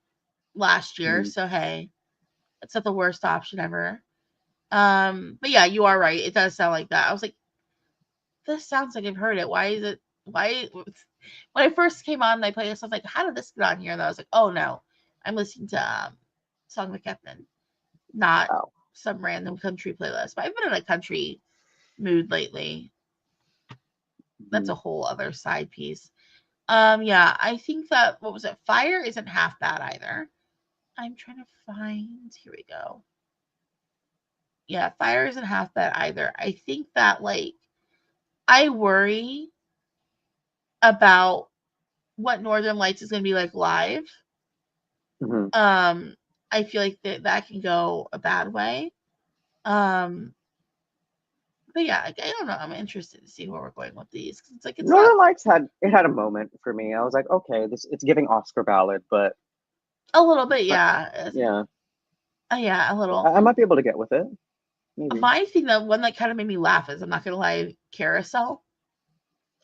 last year, mm, so hey, it's not the worst option ever. But yeah, you are right. It does sound like that. I was like, this sounds like I've heard it. Why is it? Why? When I first came on my playlist, I was like, how did this get on here? And I was like, oh no, I'm listening to Söngvakeppnin, not Oh. some random country playlist. But I've been in a country mood lately. That's a whole other side piece. Yeah, I think that what was it? Fire isn't half bad either. I'm trying to find. Here we go. Yeah, Fire isn't half bad either. I think that like I worry about what Northern Lights is going to be like live. I feel like that can go a bad way. But yeah, I don't know. I'm interested to see where we're going with these. It's like it's Northern not Lights had a moment for me. I was like, okay, it's giving Oscar ballad, but a little bit, yeah. yeah, Yeah, a little. I might be able to get with it. Maybe. My thing, the one that kind of made me laugh is I'm not gonna lie, Carousel.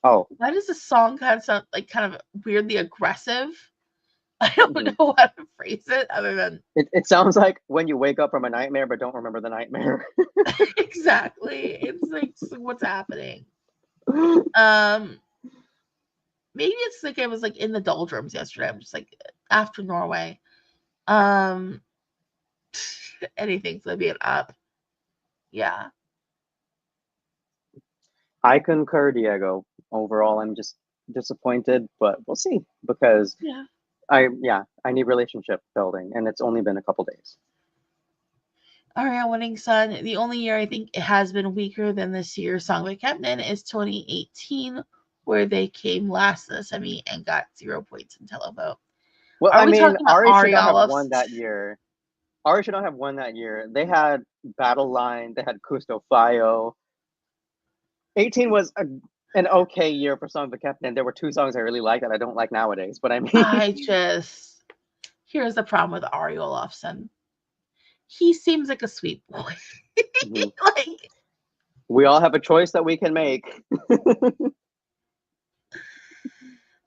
Oh, Why does the song kind of sound like kind of weirdly aggressive? I don't know how to phrase it other than it sounds like when you wake up from a nightmare but don't remember the nightmare. exactly. It's like what's happening. Maybe it's like I was like in the doldrums yesterday. I'm just like after Norway. Anything's gonna be an up. Yeah. I concur, Diego. Overall, I'm just disappointed, but we'll see because Yeah. I need relationship building, and it's only been a couple days. Ariana Winning Sun. The only year I think it has been weaker than this year's Söngvakeppnin is 2018, where they came last in the semi and got 0 points in televote. Well, Are I we mean, talking about Ari should not have Ariana? won that year. Ari should not have won that year. They had Battle Line, they had Custo Fayo. 18 was an okay year for Söngvakeppnin. There were two songs I really liked that I don't like nowadays, but I mean, Here's the problem with Ari Olofsson. He seems like a sweet boy. Like, we all have a choice that we can make.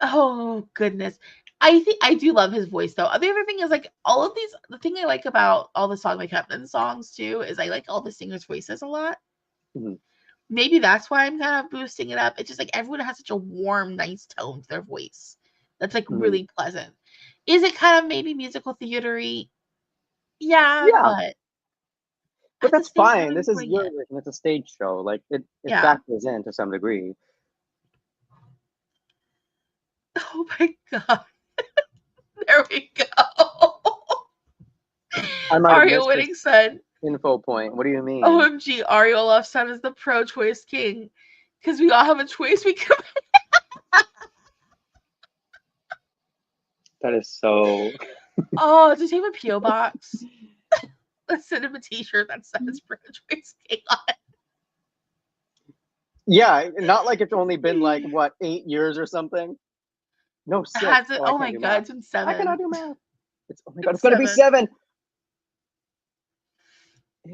oh goodness. I think I do love his voice though. The other thing is like all of these. The thing I like about all the Söngvakeppnin songs too is I like all the singers' voices a lot. Maybe that's why I'm kind of boosting it up. It's just like everyone has such a warm, nice tone to their voice. That's like really pleasant. Is it kind of maybe musical theatery? Yeah, but that's fine. This is bring it. Eurovision. It's a stage show. Like it Yeah. factors in to some degree. Oh my god. There we go. Aria Winning Sun. Info point. What do you mean? OMG, Aria Olofsson is the pro choice king. Because we all have a choice we can make. That is so. Oh, does he have a P.O. box? Let's send him a t-shirt that says pro choice king on it. Yeah, not like it's only been like what 8 years or something. No, 6. Has it? Oh my god, it's been 7. I cannot do math. Oh my god, it's gonna be 7.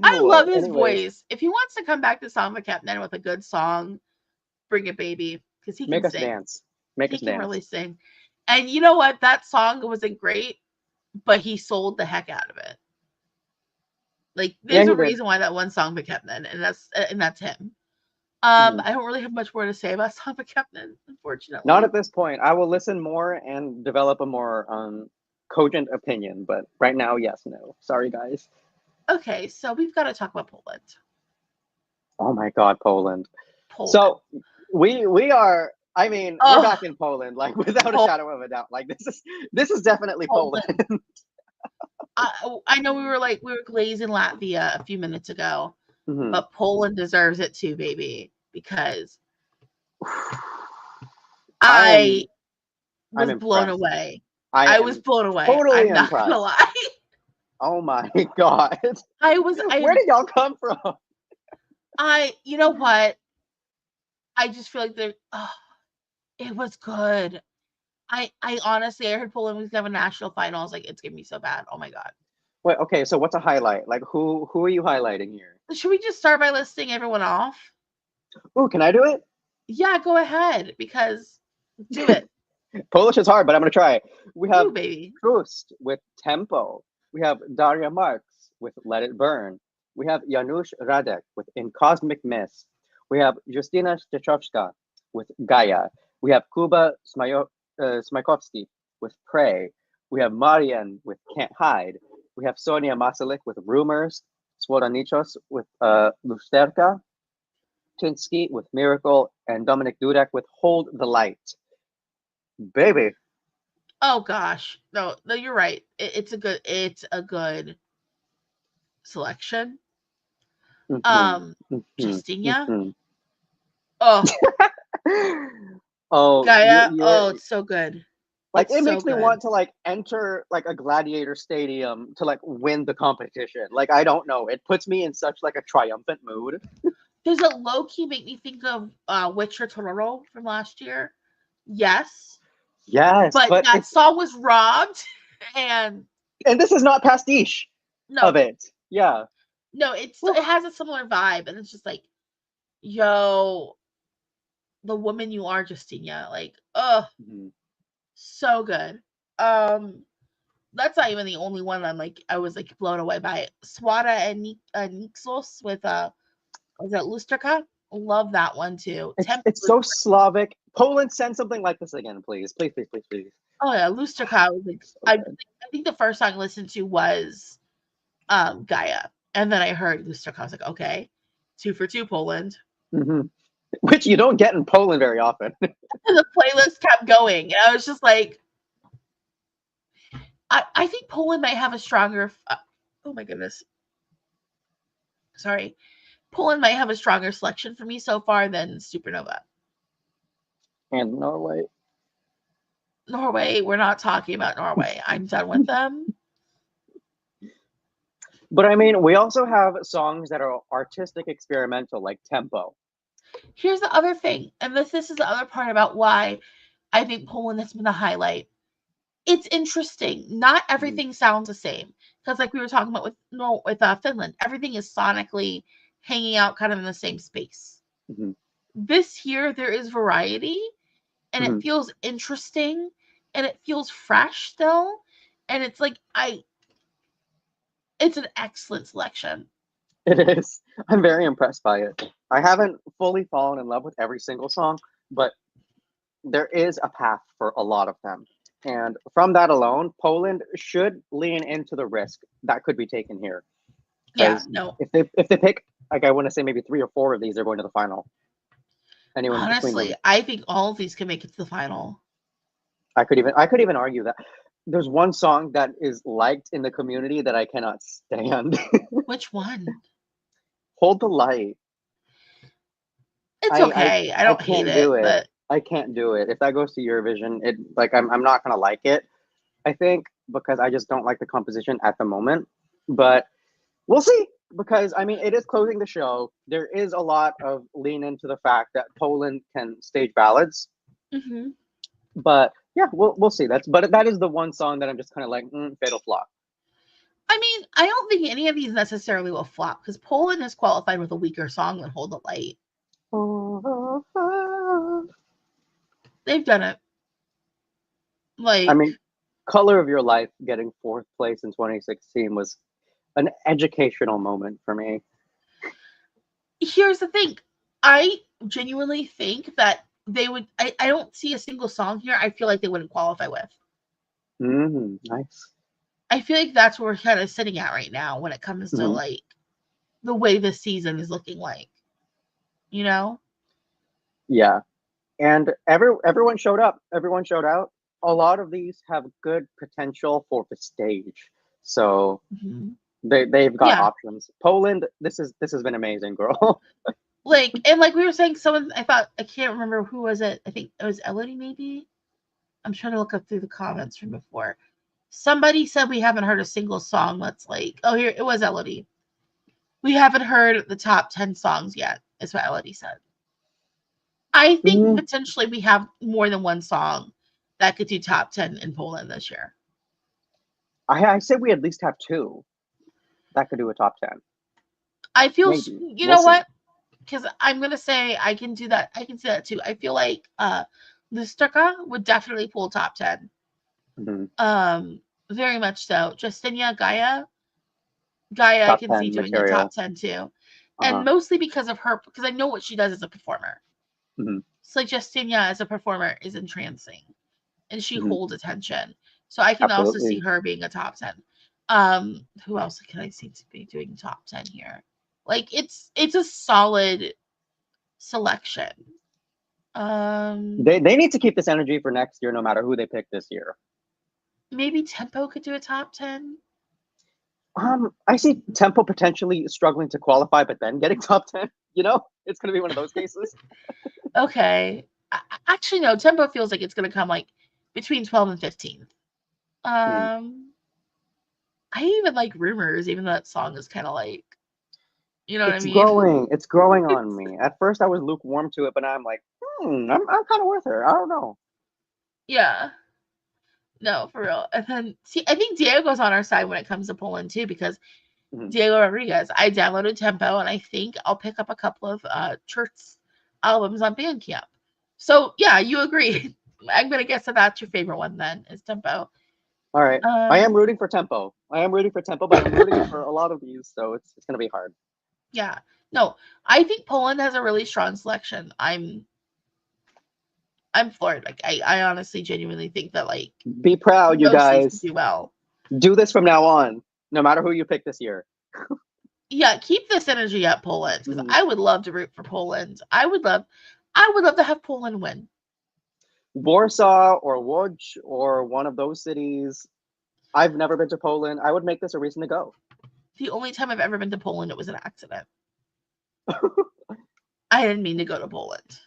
I love his voice. If he wants to come back to Söngvakeppnin with a good song, bring it, baby, because he can make us sing. Dance. Make us he can dance. Really sing. And you know what? That song wasn't great, but he sold the heck out of it. Like, there's a reason why that one Söngvakeppnin, and that's him. I don't really have much more to say about Söngvakeppnin, unfortunately. Not at this point. I will listen more and develop a more cogent opinion, but right now, yes, no. Sorry, guys. Okay, so we've got to talk about Poland. Oh my god, Poland. So we are. I mean, we're back in Poland, like without a shadow of a doubt. Like this is definitely Poland. I know we were glazing Latvia a few minutes ago, but Poland deserves it too, baby, because I was blown away. I was blown away. Totally I'm not gonna lie. Oh my god. Where did y'all come from? You know what? I just feel like it was good. I honestly, I heard Poland was gonna have a national final. I was like, it's gonna be so bad. Oh my god. Wait, okay, so what's a highlight? Like who are you highlighting here? Should we just start by listing everyone off? Oh, can I do it? Yeah, go ahead, because do it. Polish is hard, but I'm gonna try. We have baby. Trust with Tempo. We have Daria Marks with Let It Burn. We have Janusz Radek with In Cosmic Mist. We have Justyna Stechowska with Gaia. We have Kuba Smykovsky with Prey. We have Marian with Can't Hide. We have Sonia Masalik with Rumors. Svoranichos with Lusterka. Tinsky with Miracle. And Dominic Dudek with Hold the Light. Baby. Oh gosh, no, you're right. It's a good selection. Justinia. Oh, oh, Gaia. Oh, it's so good. Like it's it makes so me good. want to like enter like a gladiator stadium to like win the competition. Like I don't know, it puts me in such like a triumphant mood. Does it low key make me think of Witcher Tororo from last year? Yes. Yes, but that song was robbed, and this is not pastiche of it. Yeah. No, it has a similar vibe, and it's just like, yo, the woman you are, Justinia. Like, oh, so good. That's not even the only one I was like blown away by it. Swada and Nixos with was that Lusterka? Love that one too. It's so Slavic. Poland, send something like this again, please. Please. Oh yeah, Lusterka was like I think the first song I listened to was Gaia. And then I heard Lusterka. I was like, okay, 2 for 2 Poland. Which you don't get in Poland very often. And the playlist kept going. And I was just like, I think Poland might have a stronger. Oh my goodness. Sorry. Poland might have a stronger selection for me so far than Supernova. And Norway. Norway, we're not talking about Norway. I'm done with them. But I mean, we also have songs that are artistic experimental, like Tempo. Here's the other thing, and this is the other part about why I think Poland has been the highlight. It's interesting. Not everything sounds the same. Because like we were talking about with Finland, everything is sonically hanging out kind of in the same space. This year, there is variety, and it feels interesting, and it feels fresh still. And it's like, it's an excellent selection. It is. I'm very impressed by it. I haven't fully fallen in love with every single song, but there is a path for a lot of them. And from that alone, Poland should lean into the risk that could be taken here. Yeah, no. If they pick, like I want to say maybe 3 or 4 of these, they're going to the final. Honestly, I think all of these can make it to the final. I could even argue that there's one song that is liked in the community that I cannot stand. Which one? Hold the Light. It's okay. I don't hate it, but I can't do it. If that goes to Eurovision, I'm not gonna like it. I think because I just don't like the composition at the moment. But we'll see. Because I mean, it is closing the show. There is a lot of lean into the fact that Poland can stage ballads. But yeah, we'll see. That is the one song that I'm just kind of like fatal flop. I mean, I don't think any of these necessarily will flop because Poland is qualified with a weaker song than Hold the Light. They've done it. Like, I mean, Color of Your Life getting 4th place in 2016 was an educational moment for me. Here's the thing. I genuinely think that they would. I don't see a single song here I feel like they wouldn't qualify with. Nice. I feel like that's where we're kind of sitting at right now when it comes to like the way this season is looking like. You know? Yeah. And everyone showed up. Everyone showed out. A lot of these have good potential for the stage. So they've got options. Poland, this has been amazing, girl. like we were saying, I can't remember who was it. I think it was Melodi, maybe. I'm trying to look up through the comments from before. Somebody said we haven't heard a single song that's like, oh, here, it was Melodi. We haven't heard the top 10 songs yet, is what Melodi said. I think potentially we have more than one song that could do top 10 in Poland this year. I say we at least have 2 that could do a top 10. I feel, you know what? Because I'm going to say I can do that. I can see that too. I feel like Lusterka would definitely pull top 10. Very much so. Justinia, Gaia, I can see doing the top 10 too. And mostly because of her, because I know what she does as a performer. So like Justinia as a performer is entrancing and she holds attention. So I can also see Absolutely. her being a top 10. Who else can I see to be doing top 10 here? Like it's a solid selection. They need to keep this energy for next year, no matter who they pick this year. Maybe Tempo could do a top 10. I see Tempo potentially struggling to qualify, but then getting top 10. It's going to be one of those cases. Okay. Actually, no. Tempo feels like it's going to come like between 12 and 15th. I even like Rumors, even though that song is kind of like, you know what I It's mean? growing. It's growing on me. At first, I was lukewarm to it, but now I'm like, I'm kind of with her. I don't know. Yeah. No, for real. And then, see, I think Diego's on our side when it comes to Poland too, because Diego Rodriguez, I downloaded Tempo, and I think I'll pick up a couple of Church's albums on Bandcamp. So, yeah, you agree. I'm going to guess that that's your favorite one then, is Tempo. All right. I am rooting for Tempo. But I'm rooting for a lot of these, so it's going to be hard. Yeah. No, I think Poland has a really strong selection. I'm floored. Like, I honestly genuinely think that, like, be proud, you guys. Do well. Do this from now on, no matter who you pick this year. Yeah, keep this energy up, Poland, because I would love to root for Poland. I would love to have Poland win. Warsaw or Łódź or one of those cities. I've never been to Poland. I would make this a reason to go. The only time I've ever been to Poland, it was an accident. I didn't mean to go to Poland,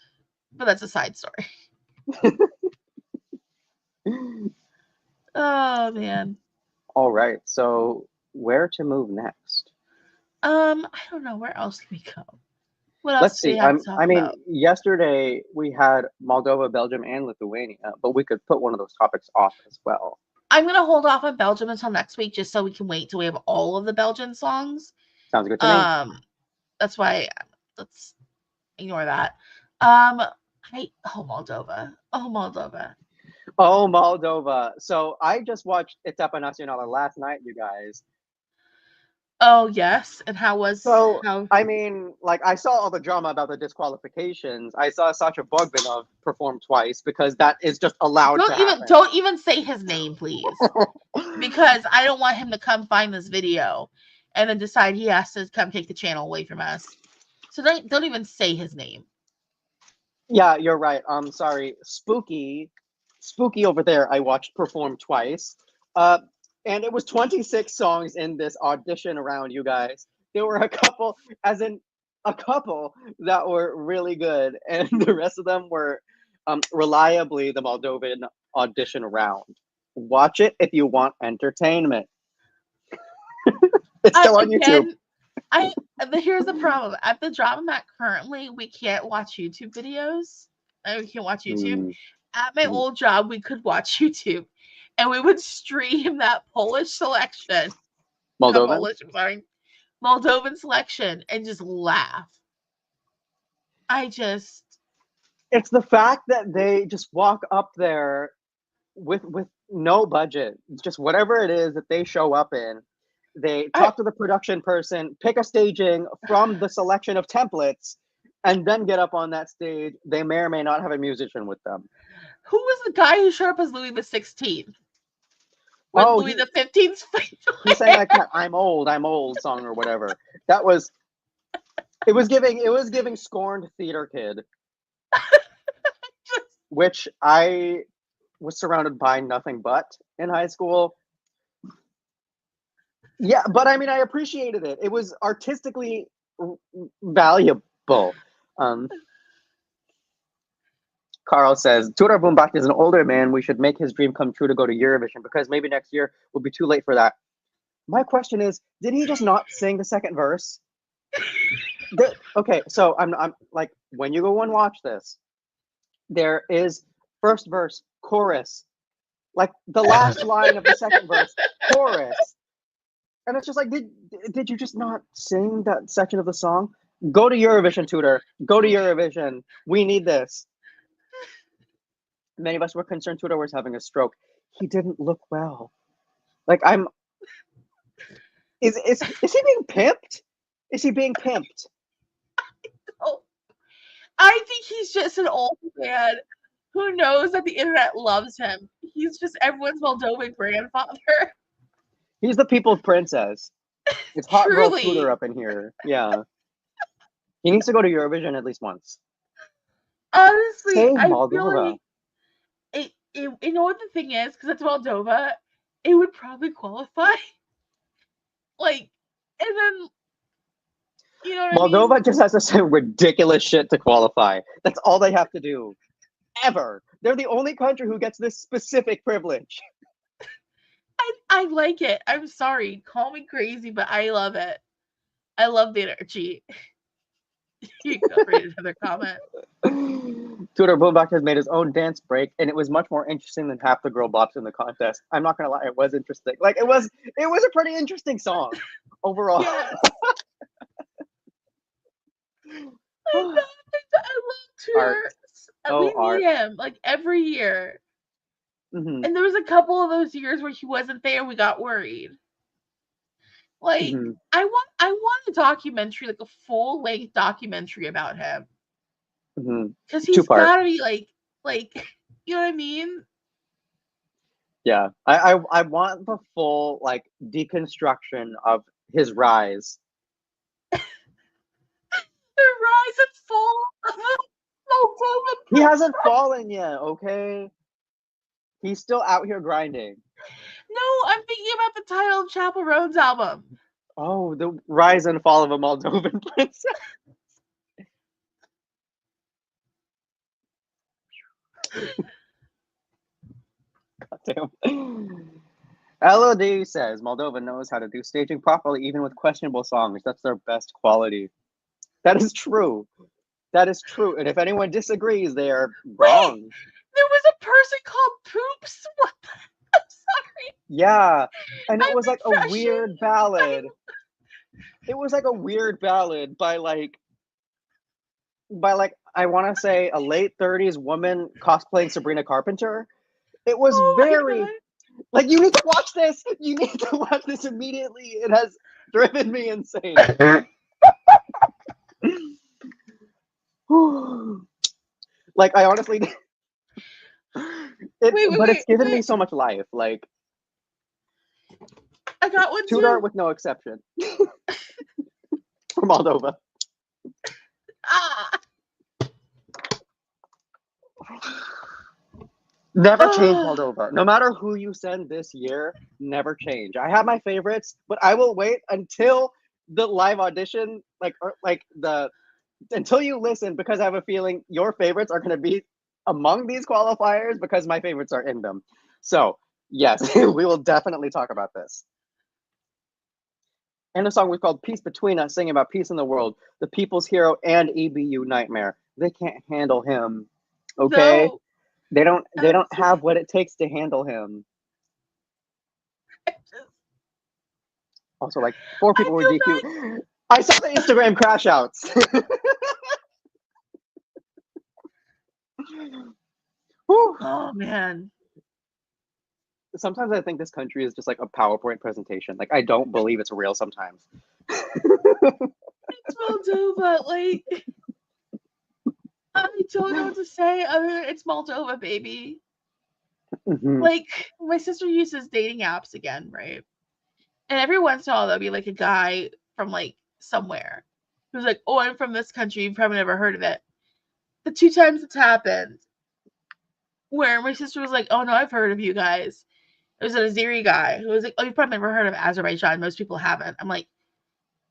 but that's a side story. Oh, man. All right. So where to move next? I don't know. Where else can we go? What else Let's do we see. have to talk about? Yesterday we had Moldova, Belgium, and Lithuania, but we could put one of those topics off as well. I'm going to hold off on Belgium until next week, just so we can wait till we have all of the Belgian songs. Sounds good to me. That's why let's ignore that. Moldova. Oh, Moldova. So I just watched Etapa Nacional last night, you guys. Oh, yes. And how was... So, I mean, like, I saw all the drama about the disqualifications. I saw Sacha Bogdanov perform twice because that is just allowed to happen. Don't even say his name, please. Because I don't want him to come find this video and then decide he has to come take the channel away from us. So don't even say his name. Yeah, you're right. I'm sorry. Spooky over there, I watched perform twice. And it was 26 songs in this audition round, you guys. There were a couple that were really good, and the rest of them were reliably the Moldovan audition round. Watch it if you want entertainment. It's still on YouTube. Here's the problem. At the job I'm at currently, we can't watch YouTube videos. We can't watch YouTube. At my old job, we could watch YouTube. And we would stream that Polish selection. Moldovan selection and just laugh. It's the fact that they just walk up there with no budget. It's just whatever it is that they show up in. They talk to the production person, pick a staging from the selection of templates, and then get up on that stage. They may or may not have a musician with them. Who was the guy who showed up as Louis the 16th? With Louis the 15th. He sang like that I'm old song or whatever. It was giving scorned theater kid. Which I was surrounded by nothing but in high school. Yeah, but I mean, I appreciated it. It was artistically valuable. Carl says, Tudor Bumbach is an older man. We should make his dream come true to go to Eurovision because maybe next year will be too late for that. My question is, did he just not sing the second verse? Okay, so I'm like, when you go and watch this, there is first verse, chorus, like the last line of the second verse, chorus. And it's just like, did you just not sing that section of the song? Go to Eurovision, Tudor. Go to Eurovision. We need this. Many of us were concerned Tudor was having a stroke. He didn't look well. Like is he being pimped? Is he being pimped? I think he's just an old man who knows that the internet loves him. he's just everyone's Moldovan grandfather. He's the people's princess. It's hot girl Truly. Tudor up in here. Yeah. He needs to go to Eurovision at least once. Honestly, Say I feel Moldova. like you know what the thing is, because it's Moldova, it would probably qualify. Like, and then, you know what I Moldova mean? just has to say ridiculous shit to qualify. That's all they have to do. Ever. They're the only country who gets this specific privilege. I like it. I'm sorry. Call me crazy, but I love it. I love the energy. You can go read another comment. Tudor Boomback has made his own dance break, and it was much more interesting than half the girl bops in the contest. I'm not gonna lie, it was interesting. Like it was a pretty interesting song overall. Yes. I love Tudor. We need him like every year. Mm-hmm. And there was a couple of those years where he wasn't there, we got worried. Like, Mm-hmm. I want a documentary, like a full-length documentary about him. Because he's gotta be like, you know what I mean? Yeah. I want the full like deconstruction of his rise. The rise and fall of a He hasn't fallen yet, okay? He's still out here grinding. No, I'm thinking about the title of Chapel Roan's album. Oh, the rise and fall of a Moldovan princess. Goddamn. Melodi says Moldova knows how to do staging properly, even with questionable songs. That's their best quality. That is true. That is true. And if anyone disagrees, they are wrong. Wait, there was a person called Poops. What? I'm sorry. Yeah, and it was like a weird ballad. It was like a weird ballad by I want to say a late 30s woman cosplaying Sabrina Carpenter. It was very like, you need to watch this. You need to watch this immediately. It has driven me insane. Like, I honestly, it's given me so much life. Like, I got one Tudor too. with no exception. From Moldova. Never change Moldova. No matter who you send this year, never change. I have my favorites, but I will wait until the live audition, until you listen, because I have a feeling your favorites are going to be among these qualifiers because my favorites are in them. So, yes, we will definitely talk about this. And the song was called Peace Between Us, singing about peace in the world, the people's hero and EBU nightmare. They can't handle him. Okay? No. They don't have what it takes to handle him. Also, like 4 people were DQ. I saw the Instagram crash outs. Oh man. Sometimes I think this country is just like a PowerPoint presentation. Like, I don't believe it's real sometimes. It's Moldova, like I don't know what to say other than it's Moldova, baby. Mm-hmm. Like, my sister uses dating apps again, right? And every once in a while there'll be like a guy from like somewhere who's like, oh, I'm from this country, you've probably never heard of it. The 2 times it's happened where my sister was like, oh no, I've heard of you guys. It was an Azeri guy who was like, oh, you've probably never heard of Azerbaijan. Most people haven't. I'm like,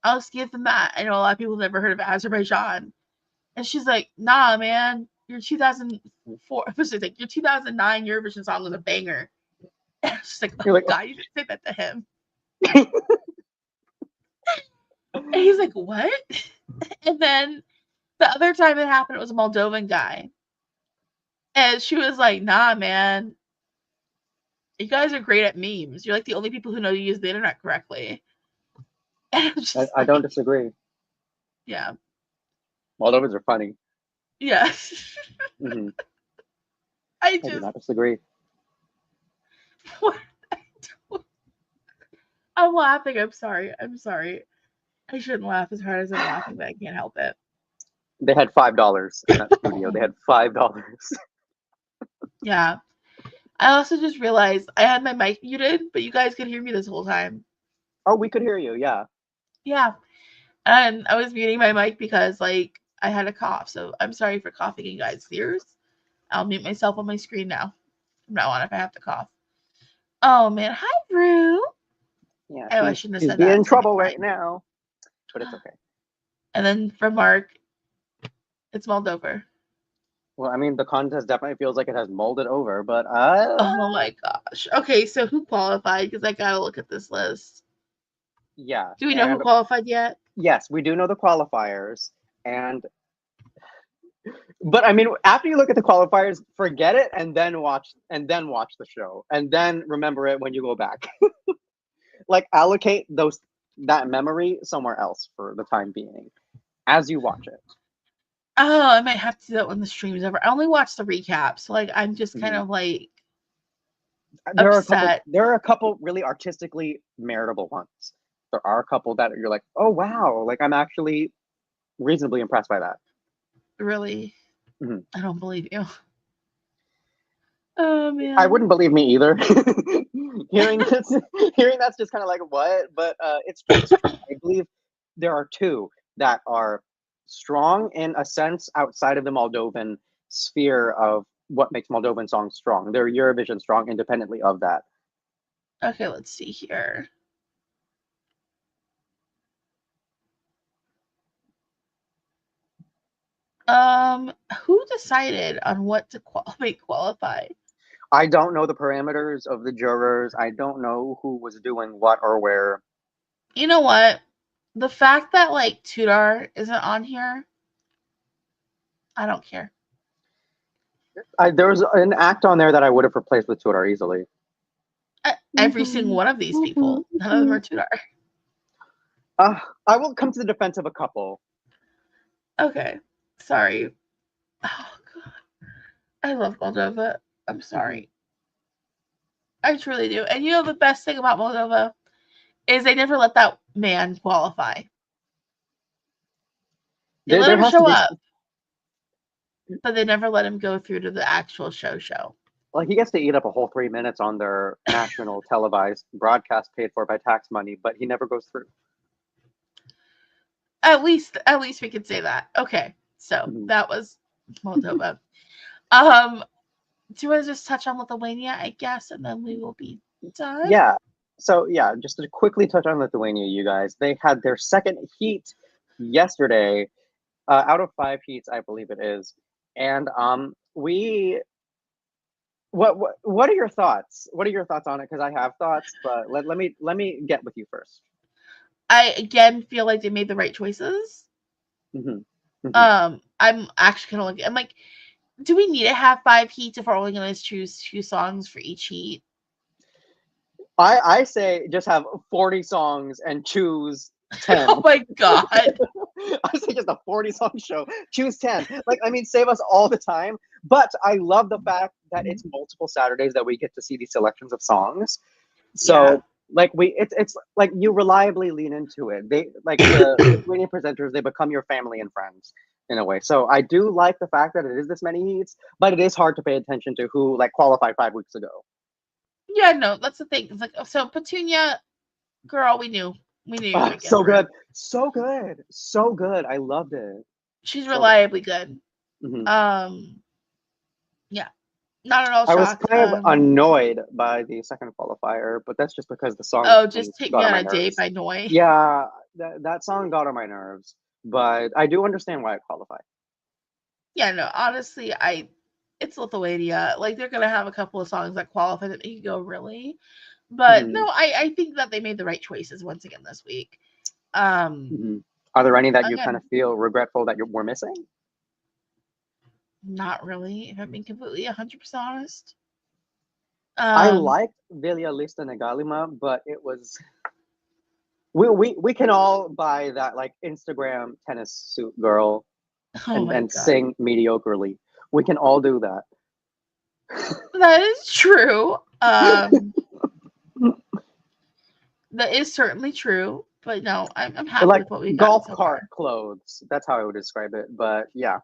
I'll just give them that. I know a lot of people have never heard of Azerbaijan. And she's like, nah, man, your 2004, like your 2009 Eurovision song was a banger. And I was just like, oh God, you didn't say that to him. And he's like, what? And then the other time it happened, it was a Moldovan guy. And she was like, nah, man, you guys are great at memes. You're like the only people who know to use the internet correctly. I don't disagree. Yeah. Moldovans are funny. Yes. Mm-hmm. I do not disagree. What? I'm laughing. I'm sorry. I shouldn't laugh as hard as I'm laughing, but I can't help it. They had $5 in that studio. They had $5. Yeah. I also just realized I had my mic muted, but you guys could hear me this whole time. Oh, we could hear you. Yeah. Yeah. And I was muting my mic because, like, I had a cough. So I'm sorry for coughing in guys' ears. I'll mute myself on my screen now from now on if I have to cough. Oh, man. Hi, Rue. Yeah. Oh, I shouldn't have She's said being that. in It's going to trouble be right fine. now, but it's okay. And then from Mark, it's Moldova. Well, I mean, the contest definitely feels like it has molded over, but Oh my gosh. Okay, so who qualified? Because I gotta look at this list. yeah. Do we know who And qualified yet? yes, we do know the qualifiers, but I mean, after you look at the qualifiers, forget it and then watch the show and then remember it when you go back. Like allocate that memory somewhere else for the time being as you watch it. Oh, I might have to do that when the stream's over. I only watched the recap, so like I'm just kind Mhm. of like There upset. are a couple really artistically meritable ones. There are a couple that you're like, oh wow, like I'm actually reasonably impressed by that. Really, Mhm. I don't believe you. Oh I man. wouldn't believe me either. hearing this, hearing that's just kind of like what, but it's true. I believe there are two that are strong in a sense outside of the Moldovan sphere of what makes Moldovan songs strong. They're Eurovision strong independently of that. Okay, let's see here. Who decided on what to qualify? I don't know the parameters of the jurors. I don't know who was doing what or where. You know what? The fact that like Tudor isn't on here, I don't care. There was an act on there that I would have replaced with Tudor easily. Every single one of these people, none of them are Tudor. I will come to the defense of a couple. Okay, sorry. Oh god, I love Moldova. I'm sorry. I truly do. And you know the best thing about Moldova is they never let that man qualify. They let There him has to show be. up, but they never let him go through to the actual show. Well, he gets to eat up a whole 3 minutes on their national televised broadcast paid for by tax money, but he never goes through. At least we can say that. Okay, so Mhm. that was Moldova. Do you want to just touch on Lithuania, I guess, and then we will be done? Yeah. So yeah, just to quickly touch on Lithuania, you guys, they had their second heat yesterday, out of 5 heats, I believe it is, and we. What are your thoughts? What are your thoughts on it? Because I have thoughts, but let me get with you first. I again feel like they made the right choices. Hmm. Hmm. I'm actually kind of like, I'm like, do we need to have 5 heats if we're only going to choose 2 songs for each heat? I say just have 40 songs and choose 10. Oh my god. I say just a 40-song show. Choose 10. Like, I mean, save us all the time. But I love the fact that it's multiple Saturdays that we get to see these selections of songs. Yeah. So like it's like you reliably lean into it. They like the Lithuanian presenters, they become your family and friends in a way. So I do like the fact that it is this many heats, but it is hard to pay attention to who like qualified 5 weeks ago. Yeah, no, that's the thing. It's like, so Petunia, girl, we knew you were Oh, gonna get so through. good. So good. So good. I loved it. She's So good. reliably good. Hmm. Yeah, not at all I was shocked. kind of annoyed by the second qualifier, but that's just because the song Oh, just take me got on on my a date nerves. by Noi. Yeah, that song got on my nerves, but I do understand why it qualified. Yeah, no, honestly, it's Lithuania. Like they're gonna have a couple of songs that qualify that you go really, but Hmm. no, I think that they made the right choices once again this week. Um, Hmm. Are there any that you kind Again, of feel regretful that we're missing? not really. If I'm being completely 100% honest. I Um, liked Vilja Lista Negalima, but it was we can all buy that like Instagram tennis suit girl oh and my god, sing mediocrely. We can all do that. that is true. That is certainly true. But no, I'm happy Like with what we've gotten golf so cart far. clothes. That's how I would describe it. But yeah.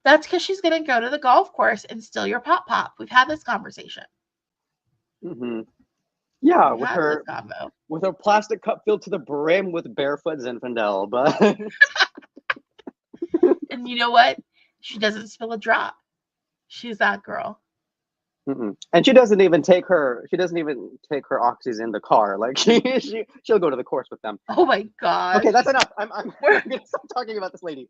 That's because she's gonna go to the golf course and steal your pop pop. We've had this conversation. Hmm. Yeah, We have this combo. with her plastic cup filled to the brim with barefoot Zinfandel, but And you know what? She doesn't spill a drop. She's that girl. mm-mm. And she doesn't even take her oxys in the car. Like she'll go to the course with them. Oh my gosh. Okay, that's enough. I'm We're- gonna stop talking about this lady.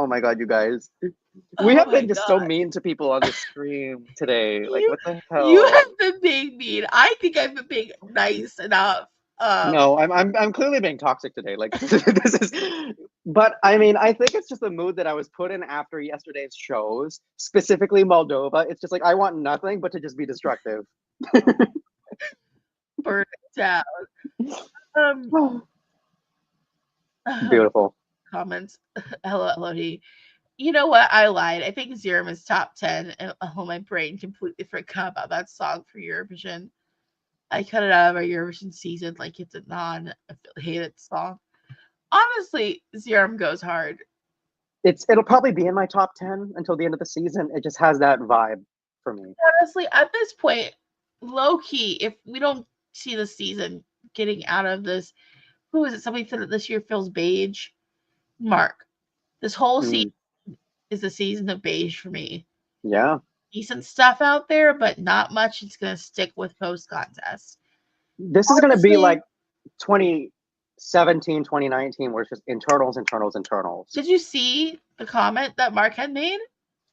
Oh my god, you guys. We Oh have my been just so god. mean to people on the stream today. Like You what the you hell? have been being mean. I think I've been being nice enough. No, I'm clearly being toxic today. Like this is but I mean, I think it's just the mood that I was put in after yesterday's shows, specifically Moldova. It's just like I want nothing but to just be destructive. Burn it down. Um Beautiful. comments. Hello, Melodie. You know what? I lied. I think Zerum is top 10, and my brain completely forgot about that song for Eurovision. I cut it out of our Eurovision season like it's a non-affiliated song. Honestly, Zerum goes hard. It'll probably be in my top 10 until the end of the season. It just has that vibe for me. Honestly, at this point, low key, if we don't see the season getting out of this, who is it? Somebody said that this year feels beige. Mark, this whole season is the season of beige for me. Yeah. Decent stuff out there, but not much. It's gonna stick with post contest. This is going to be like 2017, 2019, where it's just internals. Did you see the comment that Mark had made?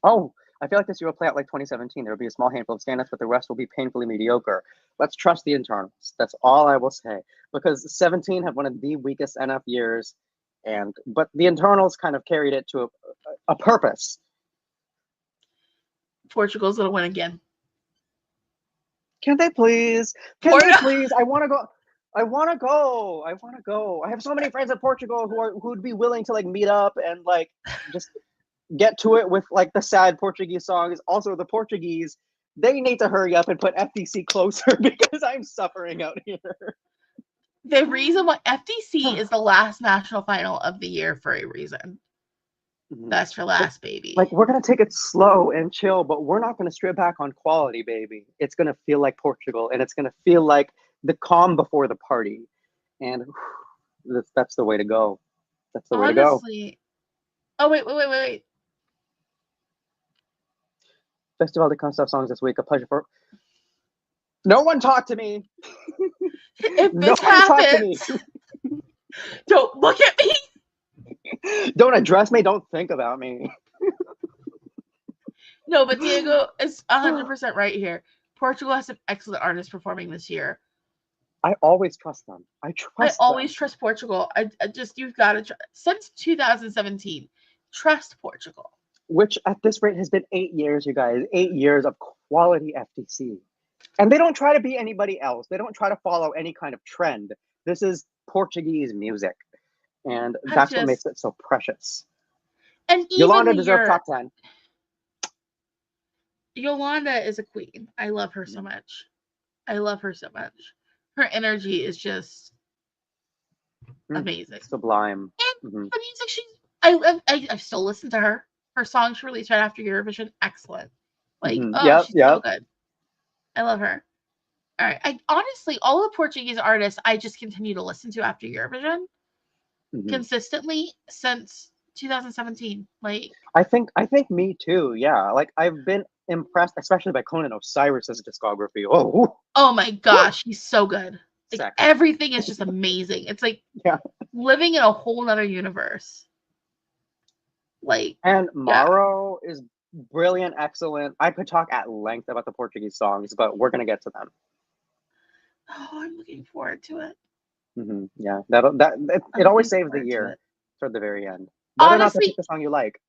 Oh, I feel like this year will play out like 2017. There will be a small handful of stand-ups, but the rest will be painfully mediocre. Let's trust the internals. That's all I will say. Because 17 had one of the weakest NF years, but the internals kind of carried it to a purpose. Portugal's gonna win again. Can they please? Can they please? I want to go. I want to go. I want to go. I have so many friends in Portugal who'd be willing to like meet up and like just get to it with like the sad Portuguese songs. Also, the Portuguese, they need to hurry up and put FDC closer because I'm suffering out here. The reason why FDC is the last national final of the year for a reason. That's for last, baby. Like we're gonna take it slow and chill, but we're not gonna strip back on quality, baby. It's gonna feel like Portugal, and it's gonna feel like the calm before the party, and that's the way to go. That's the way to go. Honestly. Oh wait. Festival de Concept songs this week. A pleasure for. No one talk to me. If this happens, don't look at me. Don't address me. Don't think about me. No, but Diego is 100% right here. Portugal has some excellent artists performing this year. I always trust them. I always trust Portugal. I just, you've got to since 2017, trust Portugal. Which at this rate has been 8 years, you guys. 8 years of quality FTC. And they don't try to be anybody else. They don't try to follow any kind of trend. This is Portuguese music. And that's what makes it so precious. And Yolanda deserves top 10. Yolanda is a queen. I love her so much. Her energy is just amazing. Sublime. And the music, I still listen to her. Her songs she released right after Eurovision, excellent. Like, she's so good. I love her. All right. I honestly, all the Portuguese artists I just continue to listen to after Eurovision consistently since 2017. Like, I think me too. Yeah. Like I've been impressed, especially by Conan Osiris's discography. Oh my gosh, he's so good. Like everything is just amazing. It's like living in a whole nother universe. Like, and Mauro is brilliant, excellent. I could talk at length about the Portuguese songs, but we're gonna get to them. Oh, I'm looking forward to it. Yeah, it always saves the year toward the very end. Whether or not to pick the song you like.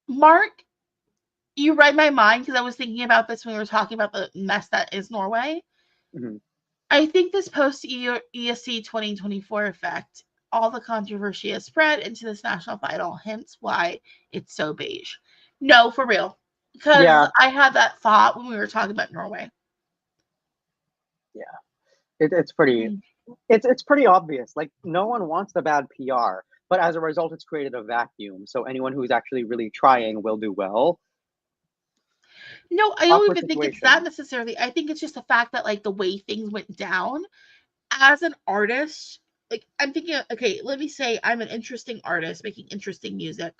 Mark, you read my mind because I was thinking about this when we were talking about the mess that is Norway. I think this post ESC 2024 effect, all the controversy has spread into this national final, hence why it's so beige. No, for real. Because I had that thought when we were talking about Norway. Yeah. It's pretty it's pretty obvious. Like no one wants the bad PR. but as a result, it's created a vacuum. So anyone who's actually really trying will do well. No, I don't Awkward even think it's that situation. necessarily. I think it's just the fact that like the way things went down as an artist, like I'm thinking, okay, let me say I'm an interesting artist making interesting music.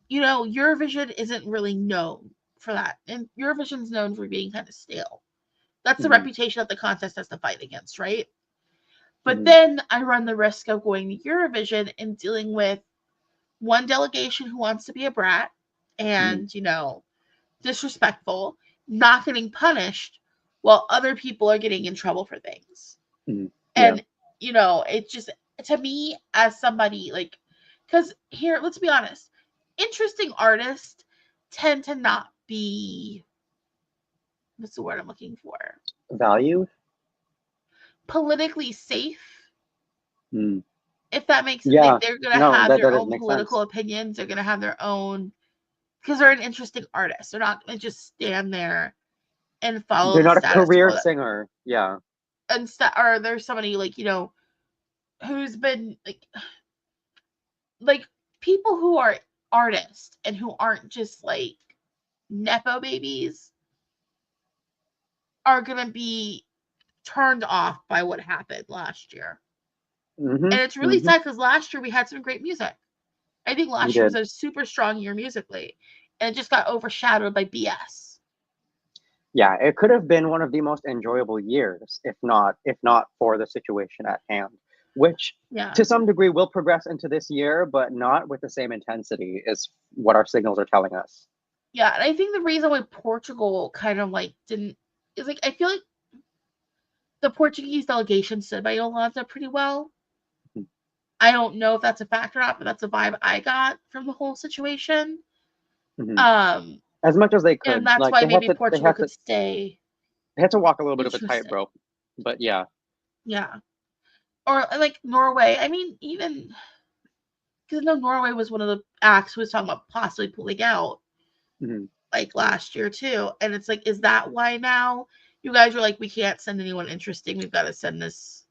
You know, Eurovision isn't really known for that. And Eurovision's known for being kind of stale. That's the Hmm. reputation that the contest has to fight against, right? But Hmm. then I run the risk of going to Eurovision and dealing with one delegation who wants to be a brat Hmm. and, you know, disrespectful, not getting punished, while other people are getting in trouble for things. Hmm. Yeah. And, you know, it just, to me, as somebody like, because here, let's be honest, interesting artists tend to not be, what's the word I'm looking for? Value. Politically safe, Hmm. if that makes sense. Yeah. They're going to No, have that their does own make political sense. opinions. They're going to have their own, because they're an interesting artist. They're not going to just stand there and follow They're the not a status career quo. singer. Yeah. And or there's somebody like, you know, who's been like people who are artists and who aren't just like nepo babies are going to be turned off by what happened last year. Hmm. And it's really Hmm. sad because last year we had some great music. I think We last year was did. a super strong year musically, and it just got overshadowed by BS. Yeah, it could have been one of the most enjoyable years, if not for the situation at hand, which Yeah. to some degree will progress into this year, but not with the same intensity is what our signals are telling us. Yeah, and I think the reason why Portugal kind of like didn't is like I feel like the Portuguese delegation stood by Yolanda pretty well. I don't know if that's a fact or not, but that's a vibe I got from the whole situation. Hmm. Um, As much as they and could, that's like why they had maybe to, they Portugal had to, could stay they had to walk a little bit of a interesting. tightrope. But yeah. Yeah. Or like Norway. I mean, even because I know Norway was one of the acts who was talking about possibly pulling out Hmm. like last year too. And it's like, is that why now you guys are like, we can't send anyone interesting. We've got to send this.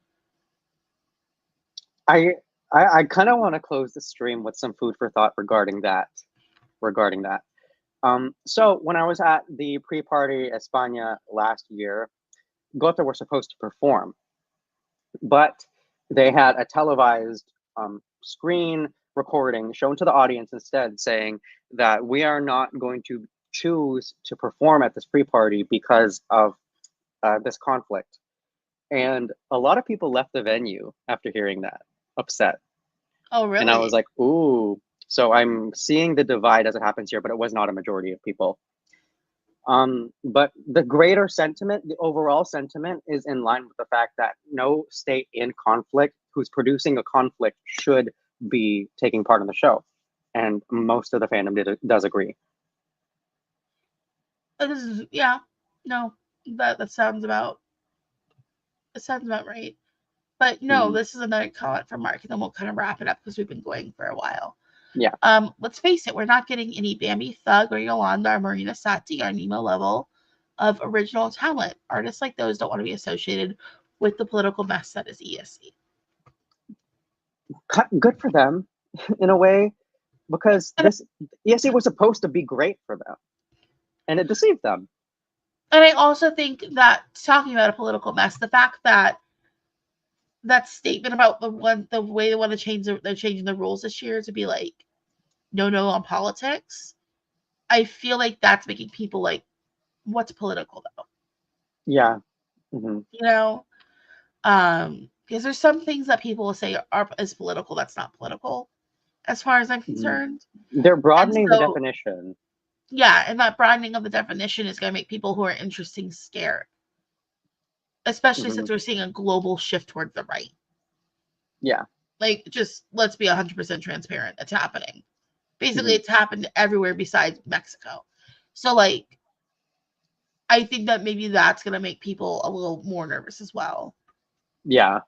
I I kind of want to close the stream with some food for thought regarding that. Regarding that. So when I was at the pre-party España last year, Gotha were supposed to perform, but they had a televised screen recording shown to the audience instead, saying that we are not going to choose to perform at this pre-party because of this conflict. And a lot of people left the venue after hearing that, upset. Oh, And I was really? like, ooh. So I'm seeing the divide as it happens here, but it was not a majority of people. But the greater sentiment, the overall sentiment, is in line with the fact that no state in conflict who's producing a conflict should be taking part in the show. And most of the fandom does agree. This is, yeah. No, that sounds about, it sounds about right. But no, Mhm. this is another comment from Mark, and then we'll kind of wrap it up because we've been going for a while. Yeah. Let's face it, we're not getting any Bambi Thug or Yolanda or Marina Sati or Nemo level of original talent. Artists like those don't want to be associated with the political mess that is ESC. Good for them in a way, because And, this ESC was supposed to be great for them, and it deceived them. and I also think that talking about a political mess, the fact that that statement about the way they want to change they're changing the rules this year to be like no on politics, I feel like that's making people like, what's political though? Yeah. Hmm. You know? Because there's some things that people will say are is political that's not political, as far as I'm Hmm. concerned. They're And broadening the so, definition. yeah, and that broadening of the definition is going to make people who are interesting scared, especially Hmm. since we're seeing a global shift towards the right. Yeah. Like, just let's be 100% transparent. It's happening. Basically, Hmm. it's happened everywhere besides Mexico. So, like, I think that maybe that's going to make people a little more nervous as well. Yeah.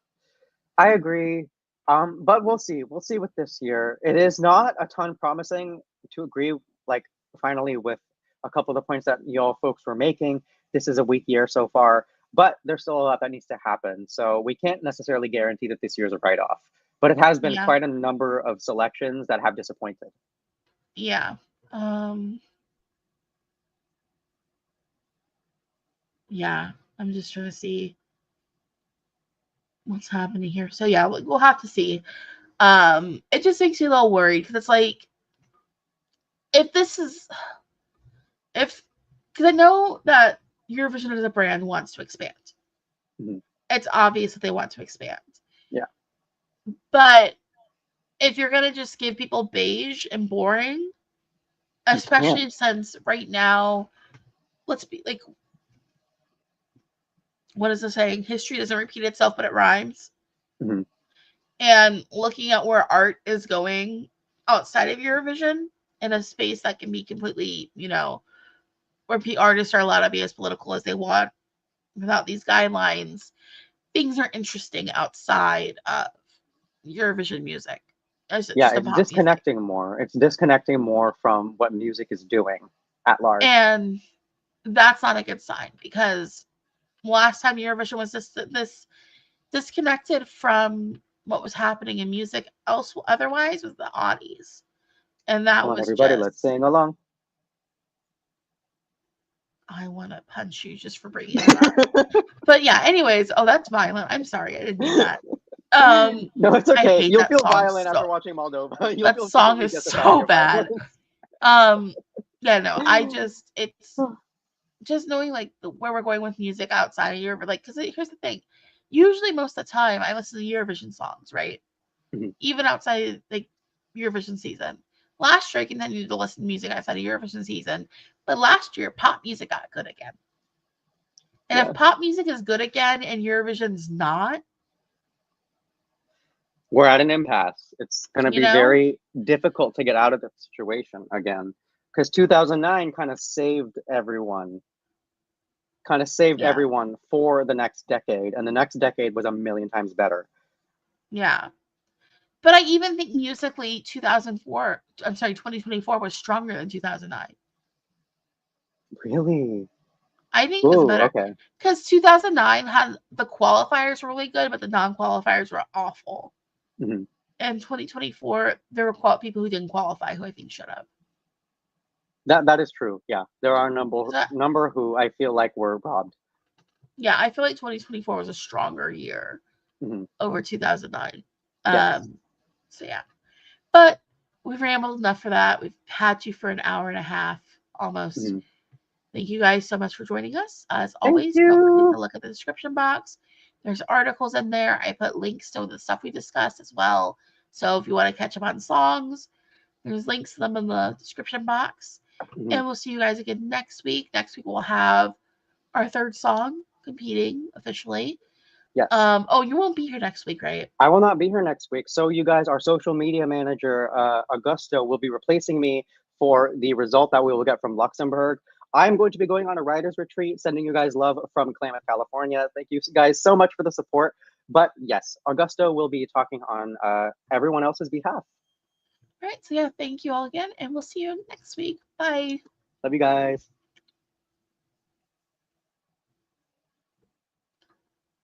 I agree. But we'll see. We'll see with this year. It is not a ton promising to agree, like, finally, with a couple of the points that y'all folks were making. This is a weak year so far, but there's still a lot that needs to happen. So we can't necessarily guarantee that this year is a write off. But it has been Yeah. quite a number of selections that have disappointed. Yeah. Yeah. I'm just trying to see what's happening here. So yeah, we'll have to see. It just makes me a little worried because it's like if this is if because I know that Eurovision as a brand wants to expand. Mm-hmm. It's obvious that they want to expand. Yeah. But if you're gonna just give people beige and boring, especially since right now, let's be like, what is the saying? History doesn't repeat itself, but it rhymes. Mm-hmm. And looking at where art is going outside of Eurovision in a space that can be completely, where artists are allowed to be as political as they want without these guidelines, things are interesting outside of Eurovision music. Yeah, Just the it's pop music. disconnecting more. It's disconnecting more from what music is doing at large. And that's not a good sign because last time Eurovision was this disconnected from what was happening in music else otherwise was the Audis. And that Come on, was everybody, let's just, sing along. I want to punch you just for bringing that up. But yeah, anyways, oh, that's violent. I'm sorry, I didn't mean that. No, it's I okay. hate You'll that feel song violent after so. watching Moldova. You'll That feel song completely is justified in so your bad. violence. Yeah, no, it's just knowing like where we're going with music outside of Europe. Like, because here's the thing, usually most of the time I listen to Eurovision songs, right? Mhm. Even outside like Eurovision season. Last year I continued to listen to music outside of Eurovision season, but last year pop music got good again. And Yeah. if pop music is good again and Eurovision's not, We're at an impasse. It's going to you be know, very difficult to get out of the situation again. Because 2009 kind of saved everyone, yeah, for the next decade. And the next decade was a million times better. yeah. But I even think musically 2004, I'm sorry, 2024 was stronger than 2009. Really? I think it was Ooh, better okay. because 2009 had the qualifiers were really good, but the non-qualifiers were awful. Mhm. And 2024, there were people who didn't qualify who I think should have. That is true. Yeah. There are a So, number who I feel like were robbed. yeah, I feel like 2024 was a stronger year Mhm. over 2009. Yes. So yeah, but we've rambled enough for that. We've had you for an hour and a half almost. Mhm. Thank you guys so much for joining us. As Thank always, don't forget you. to look at the description box. There's articles in there. I put links to the stuff we discussed as well. So if you want to catch up on songs, there's links to them in the description box. Mhm. And we'll see you guys again next week. Next week we'll have our third song competing officially. Yes. Oh, you won't be here next week, right? I will not be here next week. So you guys, our social media manager, Augusto, will be replacing me for the result that we will get from Luxembourg. I'm going to be going on a writer's retreat, sending you guys love from Klamath, California. Thank you guys so much for the support. But yes, Augusto will be talking on everyone else's behalf. All right. So yeah, thank you all again, and we'll see you next week. Bye. Love you guys.